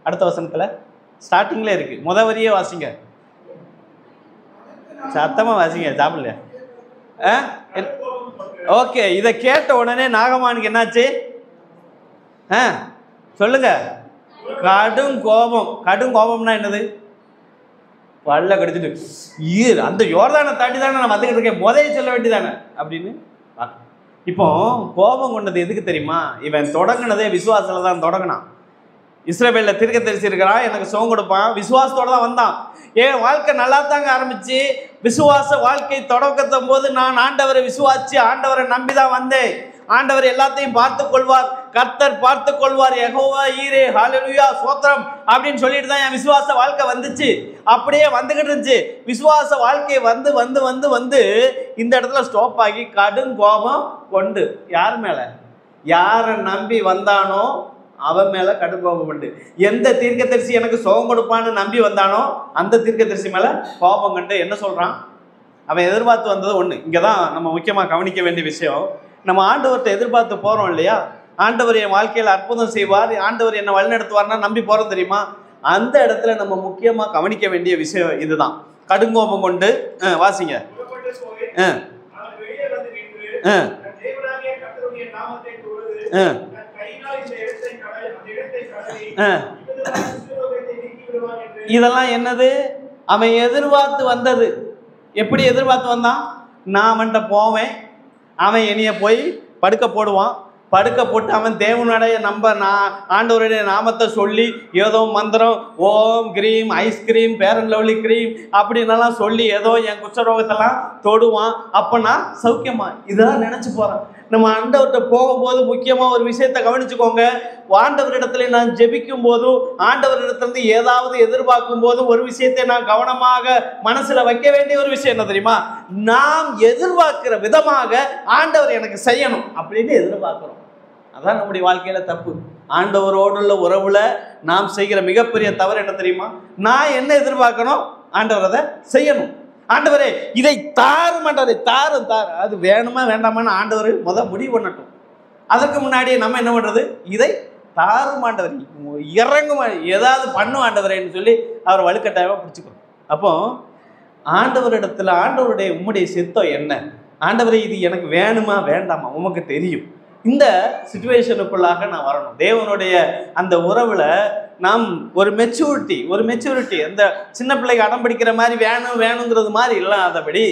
அடுத்த வசனத்தில் ஸ்டார்டிங்கில் இருக்குது, முதல் வரியே வாசிங்க, சத்தமாக வாசிங்க, சாப்பிடல. ஓகே, இதை கேட்ட உடனே நாகமானுக்கு என்னாச்சு? சொல்லுங்க. கடும் கோபம். கடும் கோபம்னா என்னது? பல்ல கடிச்சிட்டு அந்த யோர்தானை தாண்டி தானே நான் வந்துக்கிட்டு இருக்கேன், முதல்ல சொல்ல வேண்டியதானே அப்படின்னு. இப்போ கோபம் கொண்டது எதுக்கு தெரியுமா? இவன் தொடங்கினதே விசுவாசத்தில் தான் தொடங்கினான். இஸ்ரவேலில் தீர்க்கதரிசி இருக்கிறான், எனக்கு சுகம் கொடுப்பான், விசுவாசத்தோடு தான் வந்தான். என் வாழ்க்கை நல்லா தாங்க ஆரம்பிச்சு, விசுவாச வாழ்க்கை தொடக்கத்தும் போது நான் ஆண்டவரை விசுவாசித்து ஆண்டவரை நம்பி தான் வந்தேன். ஆண்டவர் எல்லாத்தையும் பார்த்து கொள்வார், கர்த்தர் பார்த்து கொள்வார், யெகோவா ஈரே, ஹல்லேலூயா, ஸ்தோத்திரம் அப்படின்னு சொல்லிட்டு தான் என் விசுவாச வாழ்க்கை வந்துச்சு. அப்படியே வந்துக்கிட்டு இருந்துச்சு. விசுவாச வாழ்க்கை வந்து வந்து வந்து வந்து இந்த இடத்துல ஸ்டாப் ஆகி கடும் கோபம் கொண்டு யார் மேலே? யாரை நம்பி வந்தானோ அவன் மேலே கடும் கோபம் கொண்டு. எந்த தீர்க்கதரிசி எனக்கு சுகம் கொடுப்பான்னு நம்பி வந்தானோ அந்த தீர்க்கதரிசி மேலே கோபம் கண்டு என்ன சொல்கிறான்? அவன் எதிர்பார்த்து வந்தது ஒன்று. இங்கே தான் நம்ம முக்கியமாக கவனிக்க வேண்டிய விஷயம். நம்ம ஆண்டவர்கிட்ட எதிர்பார்த்து போகிறோம் இல்லையா, ஆண்டவர் என் வாழ்க்கையில் அற்புதம் செய்வார், ஆண்டவர் என்னை வழிநடத்துவார்னா நம்பி போகிறோம் தெரியுமா? அந்த இடத்துல நம்ம முக்கியமாக கவனிக்க வேண்டிய விஷயம் இதுதான். கடுங்கோபம் கொண்டு வாசிங்க. இதெல்லாம் என்னது? அவன் எதிர்பார்த்து வந்தது. எப்படி எதிர்பார்த்து வந்தான்? நான் அவன்கிட்ட போவேன், அவன் என்னைய போய் படுக்க போடுவான், படுக்க போட்டு அவன் தேவனுடைய நான் ஆண்டவருடைய நாமத்தை சொல்லி ஏதோ மந்திரம் ஓம் கிரீம் ஐஸ்கிரீம் பேரன் லவ்லி கிரீம் அப்படின்னலாம் சொல்லி ஏதோ என் குஷ்டரோகத்தெல்லாம் தொடுவான். அப்போ நான் சௌக்கியமா இதெல்லாம் நினச்சி போகிறேன். நம்ம ஆண்டவர்கிட்ட போகும்போது முக்கியமாக ஒரு விஷயத்தை கவனிச்சுக்கோங்க. ஆண்டவரிடத்துல நான் ஜெபிக்கும் போதும் ஆண்டவரிடத்துலேருந்து ஏதாவது எதிர்பார்க்கும் போதும் ஒரு விஷயத்தை நான் கவனமாக மனசில் வைக்க வேண்டிய ஒரு விஷயம் என்ன தெரியுமா? நாம் எதிர்பார்க்கிற விதமாக ஆண்டவர் எனக்கு செய்யணும் அப்படின்னு எதிர்பார்க்குறோம். அதான் நம்முடைய வாழ்க்கையில் தப்பு. ஆண்டவரோடுள்ள உறவில் நாம் செய்கிற மிகப்பெரிய தவறு என்ன தெரியுமா? நான் என்ன எதிர்பார்க்கணும், ஆண்டவர் அதை செய்யணும். ஆண்டவரே இதை தாரும், ஆண்டவரை தாரும் அது வேணுமா வேண்டாமான்னு ஆண்டவர் முடிவு பண்ணட்டும். அதற்கு முன்னாடியே நம்ம என்ன பண்ணுறது? இதை தாரும் ஆண்டவர், இறங்கும், ஏதாவது பண்ணும் ஆண்டவரேன்னு சொல்லி அவர் வலுக்கட்டாயமாக பிடிச்சிக்கணும். அப்போ ஆண்டவரிடத்துல ஆண்டவருடைய உம்முடைய சித்தம் என்ன? ஆண்டவரே இது எனக்கு வேணுமா வேண்டாமா உமக்கு தெரியும், இந்த சிச்சுவேஷனுக்குள்ளாக நான் வரணும். தேவனுடைய அந்த உறவுல நாம் ஒரு மெச்சூரிட்டி அந்த சின்ன பிள்ளைக்கு அடம் பிடிக்கிற மாதிரி வேணுங்கிறது மாதிரி இல்லாதபடி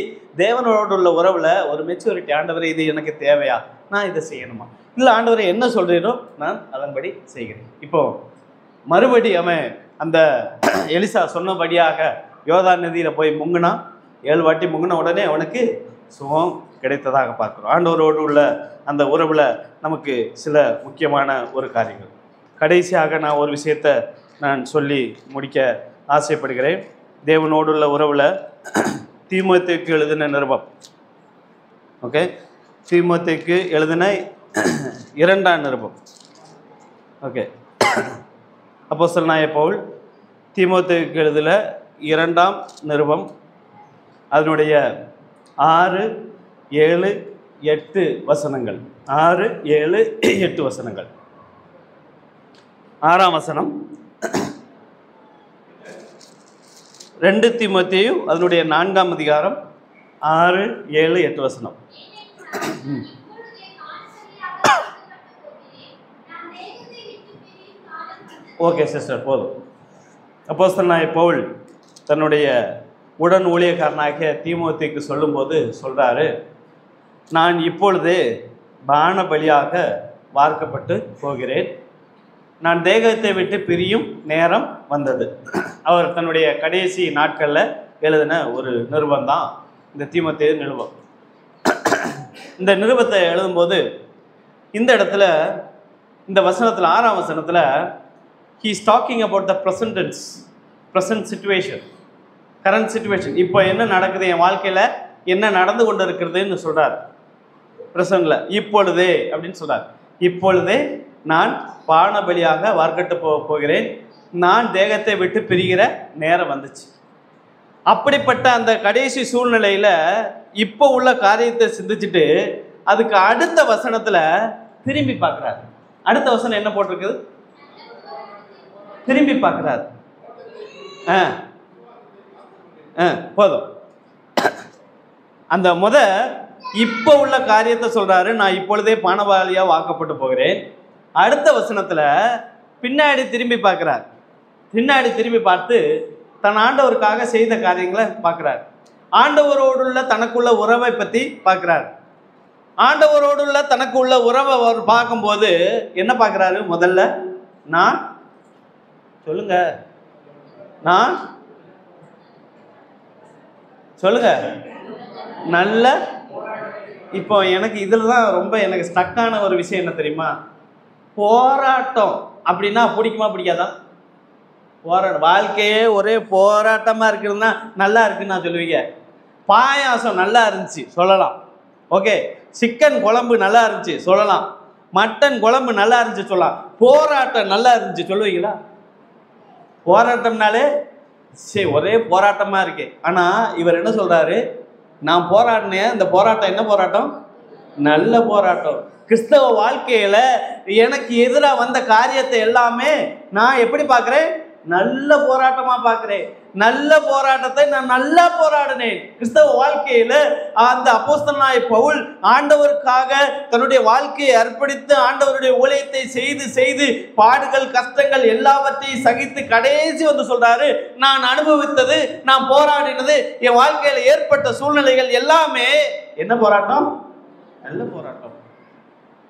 தேவனோடு உள்ள உறவுல ஒரு மெச்சூரிட்டி. ஆண்டவரே, இது எனக்கு தேவையா, நான் இதை செய்யணுமா, இல்லை ஆண்டவரே என்ன சொல்றீரோ நான் அதன்படி செய்கிறேன். இப்போ மறுபடி அவன் அந்த எலிசா சொன்னபடியாக யோர்தான் நதியில போய் முங்குனா. 7 வாட்டி முங்கின உடனே அவனுக்கு சுகம் கிடைத்ததாக பார்க்கிறோம். ஆண்டவரோடு உள்ள அந்த உறவுல நமக்கு சில முக்கியமான ஒரு காரியங்கள். கடைசியாக நான் ஒரு விஷயத்தை நான் சொல்லி முடிக்க ஆசைப்படுகிறேன். தேவனோடு உள்ள உறவுல தீமோத்தேயுக்கு எழுதின நிருபம், ஓகே, தீமோத்தேயுக்கு எழுதின 2ஆம் நிருபம், ஓகே, அப்போஸ்தலனாகிய பவுல் தீமோத்தேயுக்கு எழுதின 2ஆம் நிருபம், அதனுடைய 6, 7, 8 வசனங்கள். 6, 7, 8 வசனங்கள். 6ஆம் வசனம், 2 தீமோத்தேயு அதனுடைய 4ஆம் அதிகாரம் 6, 7, 8 வசனம். ஓகே சிஸ்டர், போதும். அப்போஸ்தலனாகிய பவுல் தன்னுடைய உடன் ஊழியக்காரனாகிய தீமோத்தேயுக்கு சொல்லும்போது சொல்றாரு, நான் இப்பொழுது பான பலியாக வார்க்கப்பட்டு போகிறேன், நான் தேகத்தை விட்டு பிரியும் நேரம் வந்தது. அவர் தன்னுடைய கடைசி நாட்களில் எழுதின ஒரு நிருபம் தான் இந்த தீமோத்தேயு நிருபம். இந்த நிருபத்தை எழுதும்போது இந்த இடத்துல இந்த வசனத்தில் 6ஆம் வசனத்தில் he is talking about the present situation, current situation. இப்போ என்ன நடக்குது என் வாழ்க்கையில், என்ன நடந்து கொண்டு இருக்கிறதுன்னு சொல்றார். பிரசன்ட்ல இப்பொழுதே அப்படின்னு சொல்றார். இப்பொழுதே நான் பானபலியாக வார்க்கப்பட்டு போகிறேன், நான் தேகத்தை விட்டு பிரிகிற நேரம் வந்துச்சு. அப்படிப்பட்ட அந்த கடைசி சூழ்நிலையில இப்போ உள்ள காரியத்தை சிந்திச்சுட்டு அதுக்கு அடுத்த வசனத்துல திரும்பி பார்க்கிறார். அடுத்த வசனம் என்ன போட்டிருக்குது? திரும்பி பார்க்கிறார். போதும். அந்த இப்போ உள்ள காரியத்தை சொல்றாரு, நான் இப்பொழுதே பானபலியா வாக்கப்பட்டு போகிறேன். அடுத்த வசனத்துல பின்னாடி திரும்பி பார்க்கிறார். பின்னாடி திரும்பி பார்த்து தன் ஆண்டவருக்காக செய்த காரியங்களை பார்க்கிறார். ஆண்டவரோடுள்ள தனக்குள்ள உறவை பத்தி பார்க்கிறார். ஆண்டவரோடுள்ள தனக்கு உள்ள உறவை அவர் பார்க்கும்போது என்ன பார்க்கிறாரு? முதல்ல நான் சொல்லுங்க, நான் சொல்லுங்க நல்ல. இப்போ எனக்கு இதில் தான் ரொம்ப எனக்கு ஸ்டக்கான ஒரு விஷயம் என்ன தெரியுமா? போராட்டம் அப்படின்னா பிடிக்குமா பிடிக்காதா? போராட்டம், வாழ்க்கையே ஒரே போராட்டமாக இருக்குதுன்னா நல்லா இருக்குன்னு நான் சொல்லுவீங்க. பாயாசம் நல்லா இருந்துச்சு சொல்லலாம், ஓகே. சிக்கன் குழம்பு நல்லா இருந்துச்சு சொல்லலாம், மட்டன் குழம்பு நல்லா இருந்துச்சு சொல்லலாம். போராட்டம் நல்லா இருந்துச்சு சொல்லுவீங்களா? போராட்டம்னாலே சரி ஒரே போராட்டமாக இருக்கு. ஆனால் இவர் என்ன சொல்கிறாரு? நான் போராடினேன், இந்த போராட்டம் என்ன போராட்டம்? நல்ல போராட்டம். கிறிஸ்தவ வாழ்க்கையில் எனக்கு எதிராக வந்த காரியத்தை எல்லாமே நான் எப்படி பார்க்குறேன்? நல்ல போராட்டமாக பார்க்குறேன். நல்ல போராட்டத்தை நான் நல்லா போராடினேன். கிறிஸ்தவ வாழ்க்கையில் அந்த அப்போஸ்தலனாகிய பவுல் ஆண்டவருக்காக தன்னுடைய வாழ்க்கையை அர்ப்பணித்து ஆண்டவருடைய ஊழியத்தை செய்து செய்து பாடுகள் கஷ்டங்கள் எல்லாவற்றையும் சகித்து கடைசி வந்து சொல்றாரு, நான் அனுபவித்தது, நான் போராடினது, என் வாழ்க்கையில் ஏற்பட்ட சூழ்நிலைகள் எல்லாமே என்ன போராட்டம்? நல்ல போராட்டம்.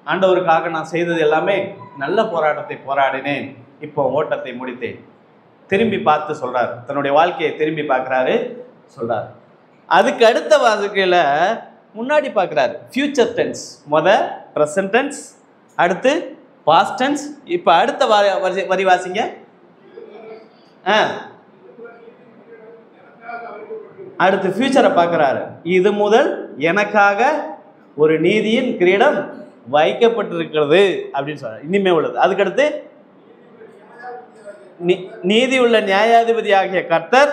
ஆண்டவருக்காக நான் செய்தது எல்லாமே நல்ல போராட்டத்தை போராடினேன், இப்போ ஓட்டத்தை முடித்தேன். திரும்பி பார்த்து சொல்றாரு, தன்னுடைய வாழ்க்கையை திரும்பி பார்க்கிறாரு சொல்றாரு. அதுக்கு அடுத்த வாழ்க்கையில முன்னாடி பார்க்கிறாரு, ஃபியூச்சர் டென்ஸ். ப்ரெசன்ட் டென்ஸ், அடுத்து பாஸ்ட் டென்ஸ். இப்போ அடுத்த வரி வாசிங்க. அடுத்து ஃபியூச்சரை பார்க்கிறாரு. இது முதல் எனக்காக ஒரு நீதியின் கிரீடம் வைக்கப்பட்டிருக்கிறது அப்படின்னு சொல்றாரு. இனிமே உள்ளது. அதுக்கடுத்து நீதி உள்ள நியாயாதிபதி ஆகிய கர்த்தர்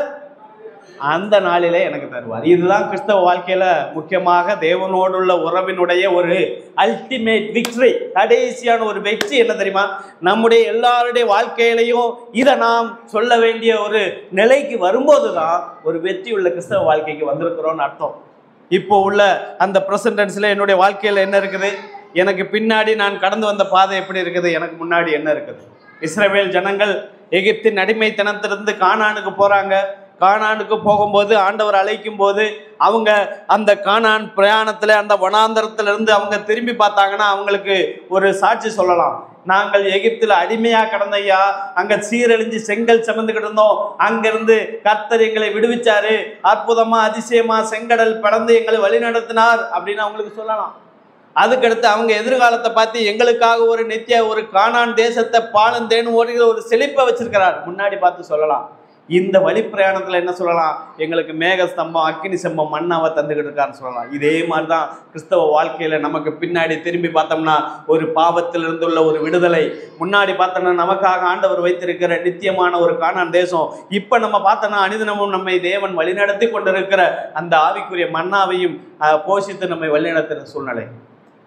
அந்த நாளிலே எனக்கு தருவார். இதுதான் கிறிஸ்தவ வாழ்க்கையில முக்கியமாக தேவனோடு உள்ள உறவினுடைய ஒரு அல்டிமேட் விக்டரி. கடைசியான ஒரு வெற்றி என்ன தெரியுமா? நம்முடைய எல்லாருடைய வாழ்க்கையிலையும் இதை நாம் சொல்ல வேண்டிய ஒரு நிலைக்கு வரும்போது தான் ஒரு வெற்றி உள்ள கிறிஸ்தவ வாழ்க்கைக்கு வந்திருக்கிறோம்னு அர்த்தம். இப்போ உள்ள அந்த பிரசன்ட் டென்ஸ்ல என்னுடைய வாழ்க்கையில் என்ன இருக்குது? எனக்கு பின்னாடி நான் கடந்து வந்த பாதை எப்படி இருக்குது, எனக்கு முன்னாடி என்ன இருக்குது. இஸ்ரவேல் ஜனங்கள் எகிப்தின் அடிமைத்தனத்திலிருந்து கானானுக்கு போகிறாங்க. கானானுக்கு போகும்போது ஆண்டவர் அழைக்கும் போது அவங்க அந்த கானான் பிரயாணத்தில் அந்த வனாந்தரத்திலிருந்து அவங்க திரும்பி பார்த்தாங்கன்னா அவங்களுக்கு ஒரு சாட்சி சொல்லலாம். நாங்கள் எகிப்தில் அடிமையாக கிடந்தையா, அங்கே சீரழிஞ்சு செங்கல் சுமந்துக்கிட்டு இருந்தோம், அங்கிருந்து கர்த்தர் எங்களை விடுவிச்சாரு, அற்புதமாக அதிசயமாக செங்கடல் பிளந்து எங்களை வழி நடத்தினார் அப்படின்னு அவங்களுக்கு சொல்லலாம். அதுக்கடுத்து அவங்க எதிர்காலத்தை பார்த்து எங்களுக்காக ஒரு நித்திய ஒரு கானான் தேசத்தை பாலும் தேனும் ஓடுகிற ஒரு செழிப்பை வச்சிருக்கிறார் முன்னாடி பார்த்து சொல்லலாம். இந்த வழி பிரயாணத்தில் என்ன சொல்லலாம், எங்களுக்கு மேக ஸ்தம்பம் அக்கினி ஸ்தம்பம் மண்ணாவை தந்துக்கிட்டு இருக்காருன்னு சொல்லலாம். இதே மாதிரி தான் கிறிஸ்தவ வாழ்க்கையில் நமக்கு பின்னாடி திரும்பி பார்த்தோம்னா ஒரு பாவத்திலிருந்து உள்ள ஒரு விடுதலை, முன்னாடி பார்த்தோம்னா நமக்காக ஆண்டவர் வைத்திருக்கிற நித்தியமான ஒரு கானான் தேசம், இப்போ நம்ம பார்த்தோம்னா அனுதினமும் நம்மை தேவன் வழிநடத்தி கொண்டிருக்கிற அந்த ஆவிக்குரிய மன்னாவையும் போஷித்து நம்மை வழிநடத்துகிற சூழ்நிலை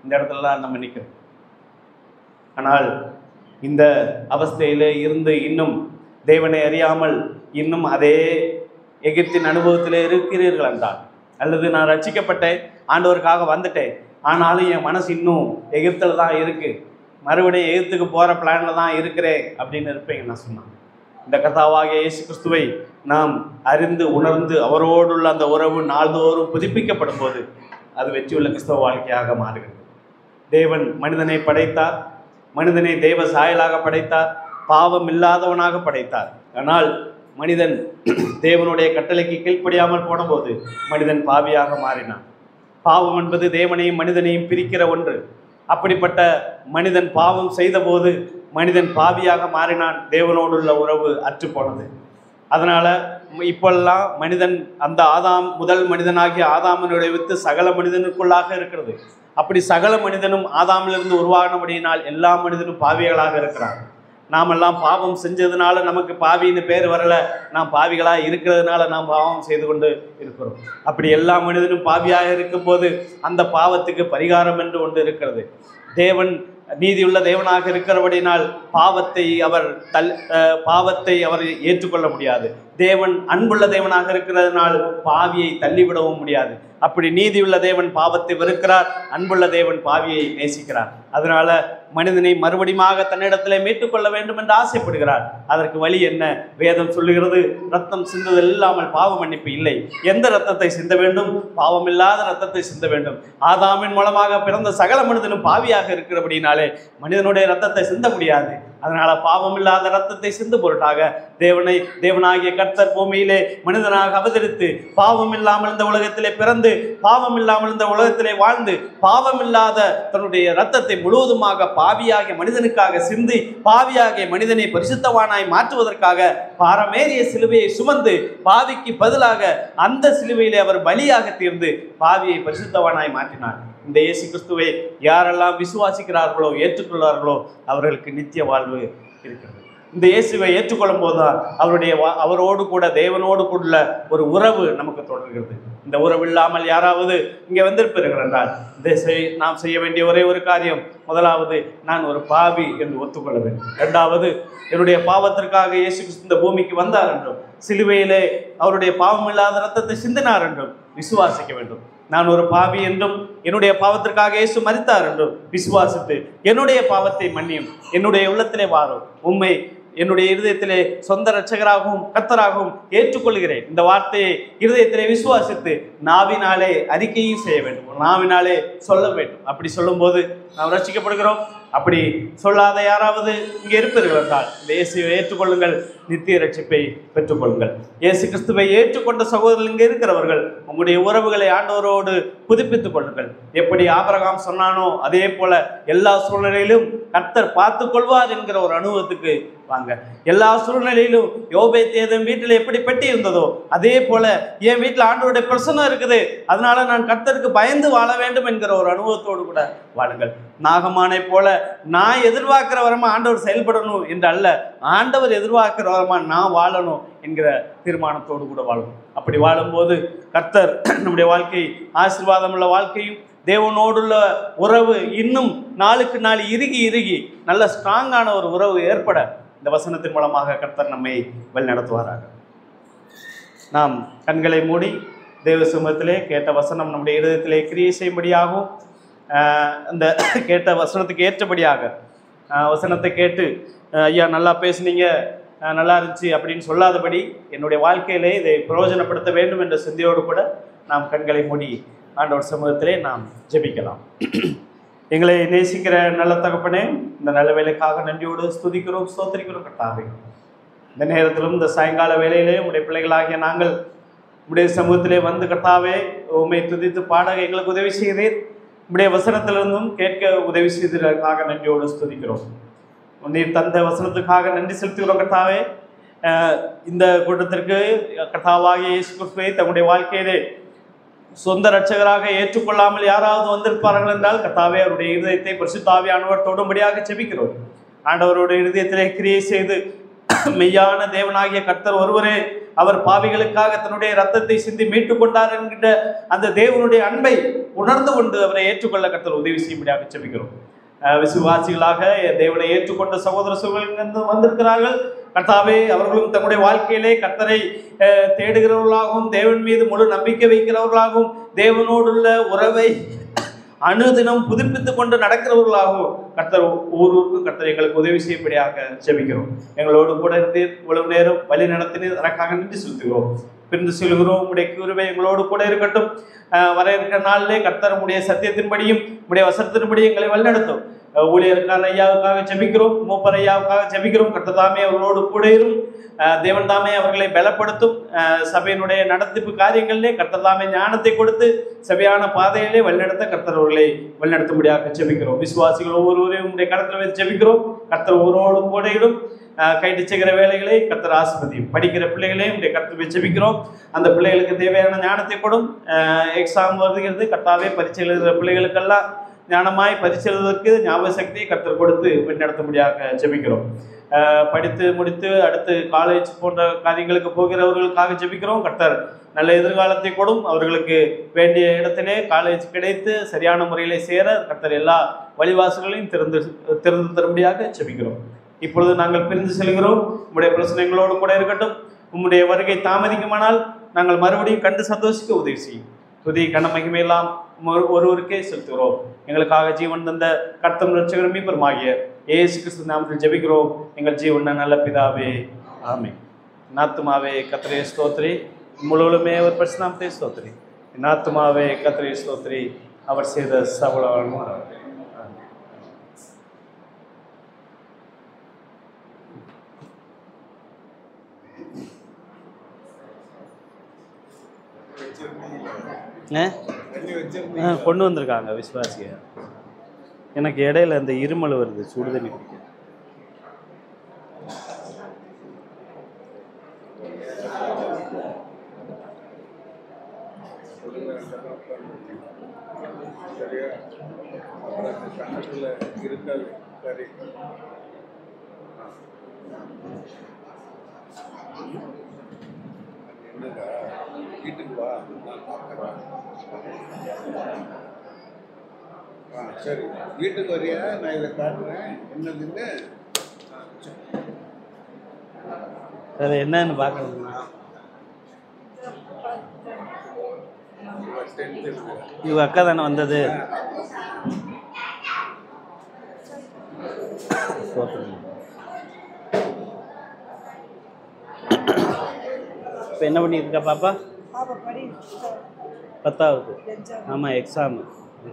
இந்த இடத்துலலாம் நம்ம நிற்கிறோம். ஆனால் இந்த அவஸ்தையில் இருந்து இன்னும் தேவனை அறியாமல் இன்னும் அதே எகிப்தின் அனுபவத்தில் இருக்கிறீர்கள் என்றால், அல்லது நான் ரட்சிக்கப்பட்டேன், ஆண்டவருக்காக வந்துட்டேன், ஆனாலும் என் மனசு இன்னும் எகிப்தில் தான் இருக்குது, மறுபடியும் எகிப்துக்கு போகிற பிளானில் தான் இருக்கிறேன் அப்படின்னு இருப்பேங்க. நான் சொன்னேன், இந்த கர்த்தாவாகிய இயேசு கிறிஸ்துவை நாம் அறிந்து உணர்ந்து அவரோடுள்ள அந்த உறவு நாள்தோறும் புதுப்பிக்கப்படும் போது அது வெற்றியுள்ள கிறிஸ்தவ வாழ்க்கையாக மாறுகிறது. தேவன் மனிதனை படைத்தார், மனிதனை தேவ சாயலாக படைத்தார், பாவம் இல்லாதவனாக படைத்தார். ஆனால் மனிதன் தேவனுடைய கட்டளைக்கு கீழ்ப்படியாமல் போனபோது மனிதன் பாவியாக மாறினான். பாவம் என்பது தேவனையும் மனிதனையும் பிரிக்கிற ஒன்று. அப்படிப்பட்ட மனிதன் பாவம் செய்த போது மனிதன் பாவியாக மாறினான், தேவனோடுள்ள உறவு அற்றுப்போனது. அதனால் இப்பெல்லாம் மனிதன் அந்த ஆதாம் முதல் மனிதனாகிய ஆதாமனுடைய வித்து சகல மனிதனுக்குள்ளாக இருக்கிறது. அப்படி சகல மனிதனும் ஆதாமிலிருந்து உருவானபடியினால் எல்லா மனிதனும் பாவிகளாக இருக்கிறார். நாமெல்லாம் பாவம் செஞ்சதுனால நமக்கு பாவின்னு பேர் வரலை, நாம் பாவிகளாக இருக்கிறதுனால நாம் பாவம் செய்து கொண்டு இருக்கிறோம். அப்படி எல்லா மனிதனும் பாவியாக இருக்கும்போது அந்த பாவத்துக்கு பரிகாரம் என்று ஒன்று இருக்கிறது. தேவன் நீதியுள்ள தேவனாக இருக்கிறபடினால் பாவத்தை அவர் ஏற்றுக்கொள்ள முடியாது. தேவன் அன்புள்ள தேவனாக இருக்கிறதுனால் பாவியை தள்ளிவிடவும் முடியாது. அப்படி நீதியுள்ள தேவன் பாவத்தை வெறுக்கிறார், அன்புள்ள தேவன் பாவியை நேசிக்கிறார். அதனால மனிதனை மறுபடியுமாக தன்னிடத்திலே மீட்டுக்கொள்ள வேண்டும் என்று ஆசைப்படுகிறார். அதற்கு வழி என்ன? வேதம் சொல்லுகிறது, ரத்தம் சிந்துதல் இல்லாமல் பாவ மன்னிப்பு இல்லை. எந்த ரத்தத்தை சிந்த வேண்டும்? பாவமில்லாத ரத்தத்தை சிந்த வேண்டும். ஆதாமின் மூலமாக பிறந்த சகல மனிதனும் பாவியாக இருக்கிறபடினாலே மனிதனுடைய ரத்தத்தை சிந்த முடியாது. அதனால பாவமில்லாத ரத்தத்தை சிந்து பொருட்டாக தேவனாகிய கர்த்தர் பூமியிலே மனிதனாக அவதரித்து பாவம் இல்லாமல் இந்த உலகத்திலே பிறந்து பாவம் இல்லாமல் இந்த உலகத்திலே வாழ்ந்து பாவமில்லாத தன்னுடைய ரத்தத்தை முழுவதுமாக பாவியாகிய மனிதனுக்காக சிந்தி பாவியாகிய மனிதனை பரிசுத்தவானாய் மாற்றுவதற்காக பாரமேறிய சிலுவையை சுமந்து பாவிக்கு பதிலாக அந்த சிலுவையிலே அவர் பலியாக தீர்ந்து பாவியை பரிசுத்தவானாய் மாற்றினார். இந்த இயேசு கிறிஸ்துவை யாரெல்லாம் விசுவாசிக்கிறார்களோ ஏற்றுக்கொள்வார்களோ அவர்களுக்கு நித்திய வாழ்வு இருக்கிறது. இந்த இயேசுவை ஏற்றுக்கொள்ளும் போதுதான் அவரோடு கூட தேவனோடு கூட ஒரு உறவு நமக்கு தொடர்கிறது. இந்த உறவு இல்லாமல் யாராவது இங்கே வந்திருப்பீர்கள் என்றால் நாம் செய்ய வேண்டிய ஒரே ஒரு காரியம், முதலாவது நான் ஒரு பாவி என்று ஒத்துக்கொள்ள வேண்டும். இரண்டாவது, என்னுடைய பாவத்திற்காக இயேசு கிறிஸ்து இந்த பூமிக்கு வந்தார் என்றும் சிலுவையிலே அவருடைய பாவம் இல்லாத ரத்தத்தை சிந்தினார் என்றும் விசுவாசிக்க வேண்டும். நான் ஒரு பாவி என்றும் என்னுடைய பாவத்திற்காக இயேசு மரித்தார் என்றும் விசுவாசித்து என்னுடைய பாவத்தை மன்னியும், என்னுடைய உள்ளத்திலே வாரும், உம்மை என்னுடைய இருதயத்திலே சொந்த இரட்சகராகவும் கர்த்தராகவும் ஏற்றுக்கொள்கிறேன். இந்த வார்த்தையை இருதயத்திலே விசுவாசித்து நாவினாலே அறிக்கையும் செய்ய வேண்டும், நாவினாலே சொல்ல வேண்டும். அப்படி சொல்லும்போது நாம் ரட்சிக்கப்படுகிறோம். அப்படி சொல்லாத யாராவது இங்கே இருப்பீர்கள் என்றால் இந்த இயேசுவை ஏற்றுக்கொள்ளுங்கள், நித்திய ரட்சிப்பை பெற்றுக்கொள்ளுங்கள். இயேசு கிறிஸ்துவை ஏற்றுக்கொண்ட சகோதரர்கள் இங்கே இருக்கிறவர்கள் உங்களுடைய உறவுகளை ஆண்டவரோடு புதுப்பித்துக் கொள்ளுங்கள். எப்படி ஆபிரகாம் சொன்னானோ அதே போல எல்லா சூழ்நிலையிலும் கர்த்தர் பார்த்து கொள்வார் என்கிற ஒரு அனுபவத்துக்கு வாங்க. எல்லா சூழ்நிலையிலும் யோபேத் வீட்டில் எப்படி பெட்டி இருந்ததோ அதே போல என் வீட்டில் ஆண்டவருடைய பிரசன்னம் இருக்குது, அதனால நான் கர்த்தருக்கு பயந்து வாழ வேண்டும் என்கிற ஒரு அனுபவத்தோடு கூட வாழுங்கள். நாகமானை போல நான் எதிர்பார்க்கிற வரமா ஆண்டவர் செயல்படணும் என்று அல்ல, ஆண்டவர் எதிர்பார்க்கிற வரமா நான் வாழணும் என்கிற தீர்மானத்தோடு கூட வாழணும். அப்படி வாழும்போது கர்த்தர் நம்முடைய வாழ்க்கை ஆசீர்வாதமுள்ள வாழ்க்கையும் தேவனோடுள்ள உறவு இன்னும் நாளுக்கு நாள் இறுகி நல்ல ஸ்ட்ராங்கான ஒரு உறவு ஏற்பட இந்த வசனத்தின் மூலமாக கர்த்தர் நம்மை வழிநடத்துவாராக. நாம் கண்களை மூடி தேவ சமூகத்திலே கேட்ட வசனம் நம்முடைய இருதயத்திலே கிரியை செய்யும்படியாகவும் அந்த கேட்ட வசனத்துக்கு ஏற்றபடியாக வசனத்தை கேட்டு ஐயா நல்லா பேசுனீங்க, நல்லா இருந்துச்சு அப்படின்னு சொல்லாதபடி என்னுடைய வாழ்க்கையிலே இதை பிரயோஜனப்படுத்த வேண்டும் என்ற சிந்தையோடு கூட நாம் கண்களை மூடி ஆண்டவர் சமூகத்திலே நாம் ஜெபிக்கலாம். எங்களை நேசிக்கிற நல்ல தகப்பனே, இந்த நல்ல வேலைக்காக நன்றியோடு ஸ்துதிக்கிறோம், ஸ்தோத்திரிக்கிறோம் கர்த்தாவே. இந்த நேரத்திலும் இந்த சாயங்கால வேளையிலே உடைய பிள்ளைகளாகிய நாங்கள் உடைய சமூகத்திலே வந்து கர்த்தாவே உம்மை துதித்து பாட எங்களுக்கு உதவி செய்தீர். உடைய வசனத்திலிருந்தும் கேட்க உதவி செய்ததற்காக நன்றியோடு ஸ்துதிக்கிறோம். நீர் தந்த வசனத்துக்காக நன்றி செலுத்துகிறோம் கர்த்தாவே. இந்த கூட்டத்திற்கு கர்த்தாவாகிய இயேசு கிறிஸ்துவை தங்களுடைய வாழ்க்கையிலே சொந்த இரட்சகராக ஏற்றுக்கொள்ளாமல் யாராவது வந்திருப்பார்கள் என்றால் கர்த்தாவே அவருடைய இருதயத்தை பரிசுத்த ஆவியானவர் தொடும்படியாக ஜெபிக்கிறோம். ஆண்டவருடைய இருதயத்திலே கிரியை செய்து மெய்யான தேவனாகிய கர்த்தர் ஒருவரே அவர் பாவிகளுக்காக தன்னுடைய ரத்தத்தை சிந்தி மீட்டுக் கொண்டார் என்கின்ற அந்த தேவனுடைய அன்பை உணர்ந்து கொண்டு அவரை ஏற்றுக்கொள்ள கர்த்தர் உதவி செய்யும்படியாக ஜெபிக்கிறோம். விசுவாசிகளாக தேவனை ஏற்றுக்கொண்ட சகோதர சகோதரிகள் வந்திருக்கிறார்கள் கர்த்தாவே. அவர்களும் தங்களுடைய வாழ்க்கையிலே கர்த்தரை தேடுகிறவர்களாகவும் தேவன் மீது முழு நம்பிக்கை வைக்கிறவர்களாகவும் தேவனோடுள்ள உறவை அனுதினம் புதுப்பித்து கொண்டு நடக்கிறவர்களாகவும் கர்த்தர் ஒவ்வொருவருக்கும் கர்த்தர் எங்களுக்கு உதவி செய்யும்படியாக ஜெபிக்கிறோம். எங்களோடு கூட இருந்து இவ்வளவு நேரம் வழி நடத்தினது அதற்காக நன்றி செலுத்துகிறோம். பிரிந்து செல்கிறோம். உடைய கிருபை எங்களோடு கூட இருக்கட்டும். வர இருக்கிற நாளிலே கர்த்தர் உடைய சத்தியத்தின்படியும் உடைய வசனத்தின்படியும் எங்களை வழிநடத்தும். ஊழியருக்கான ஐயாவுக்காக ஜெபிக்கிறோம், மூப்பர் ஐயாவுக்காக ஜெபிக்கிறோம். கர்த்தர் தாமே அவர்களோடு கூட இரும். தேவன் தாமே அவர்களை பலப்படுத்தும். சபையினுடைய நடத்திப்பு காரியங்களிலே கர்த்தர் தாமே ஞானத்தை கொடுத்து சபையான பாதையிலே வழிநடத்த கர்த்தர் அவர்களை வழிநடத்தும்படியாக ஜெபிக்கிறோம். விசுவாசிகள் ஒவ்வொருவரையும் உடைய கடத்தில் வைத்து ஜெபிக்கிறோம். கர்த்தர் ஒவ்வொரு கூட இரும். கைட்டு செய்கிற வேலைகளை கர்த்தர் ஆசீர்வதியும். படிக்கிற பிள்ளைகளையும் உடைய கர்த்தர் வச்சு ஜெபிக்கிறோம். அந்த பிள்ளைகளுக்கு தேவையான ஞானத்தை கொடும். எக்ஸாம் வருகிறது கர்த்தாவே, பரீட்சை எழுதுகிற பிள்ளைகளுக்கெல்லாம் ஞானமாய் பரீட்சை எழுதுவதற்கு ஞாபக சக்தியை கர்த்தர் கொடுத்து வழிநடத்தும்படியாக ஜெபிக்கிறோம். படித்து முடித்து அடுத்து காலேஜ் போன்ற காரியங்களுக்கு போகிறவர்களுக்காக ஜெபிக்கிறோம். கர்த்தர் நல்ல எதிர்காலத்தை கொடும். அவர்களுக்கு வேண்டிய இடத்திலே காலேஜ் கிடைத்து சரியான முறையிலே சேர கர்த்தர் எல்லா வழிவாசல்களையும் திறந்து தரும்படியாக ஜெபிக்கிறோம். இப்பொழுது நாங்கள் பிரிந்து செல்கிறோம். உங்களுடைய பிரச்சனைகளோடு கூட இருக்கட்டும். உங்களுடைய வருகை தாமதிக்குமானால் நாங்கள் மறுபடியும் கண்டு சந்தோஷிக்க உதவி செய்யும். துதி கன மகிமையெல்லாம் ஒருவருக்கே செலுத்துகிறோம். எங்களுக்காக ஜீவன் தந்த கர்த்தரும் இரட்சகரும் மீட்பருமாகிய இயேசு கிறிஸ்து நாமத்தில் ஜெபிக்கிறோம் எங்கள் ஜீவன நல்ல பிதாவே, ஆமென். நாத்துமாவே கர்த்தரை ஸ்தோத்திரி, முழுவதுமே ஒரு பரிசுநாமத்தை ஸ்தோத்திரி. நாத்துமாவே கர்த்தரை ஸ்தோத்திரி, அவர் செய்த சகல கொண்டு வந்திருக்காங்க விசுவாசிய. எனக்கு இடையில அந்த இருமல் வருது, சுடுதண்ணி குடிக்க. வீட்டுக்கு வா, சரி வீட்டுக்கு வரியா? நான் இதை காட்டுறேன் என்னதுன்னு. சரி, என்னன்னு பார்க்கணும். இவங்க அக்கா தானே வந்தது. இப்போ என்ன பண்ணிட்டு இருக்கா பாப்பா? 10வது. ஆமாம், எக்ஸாமு.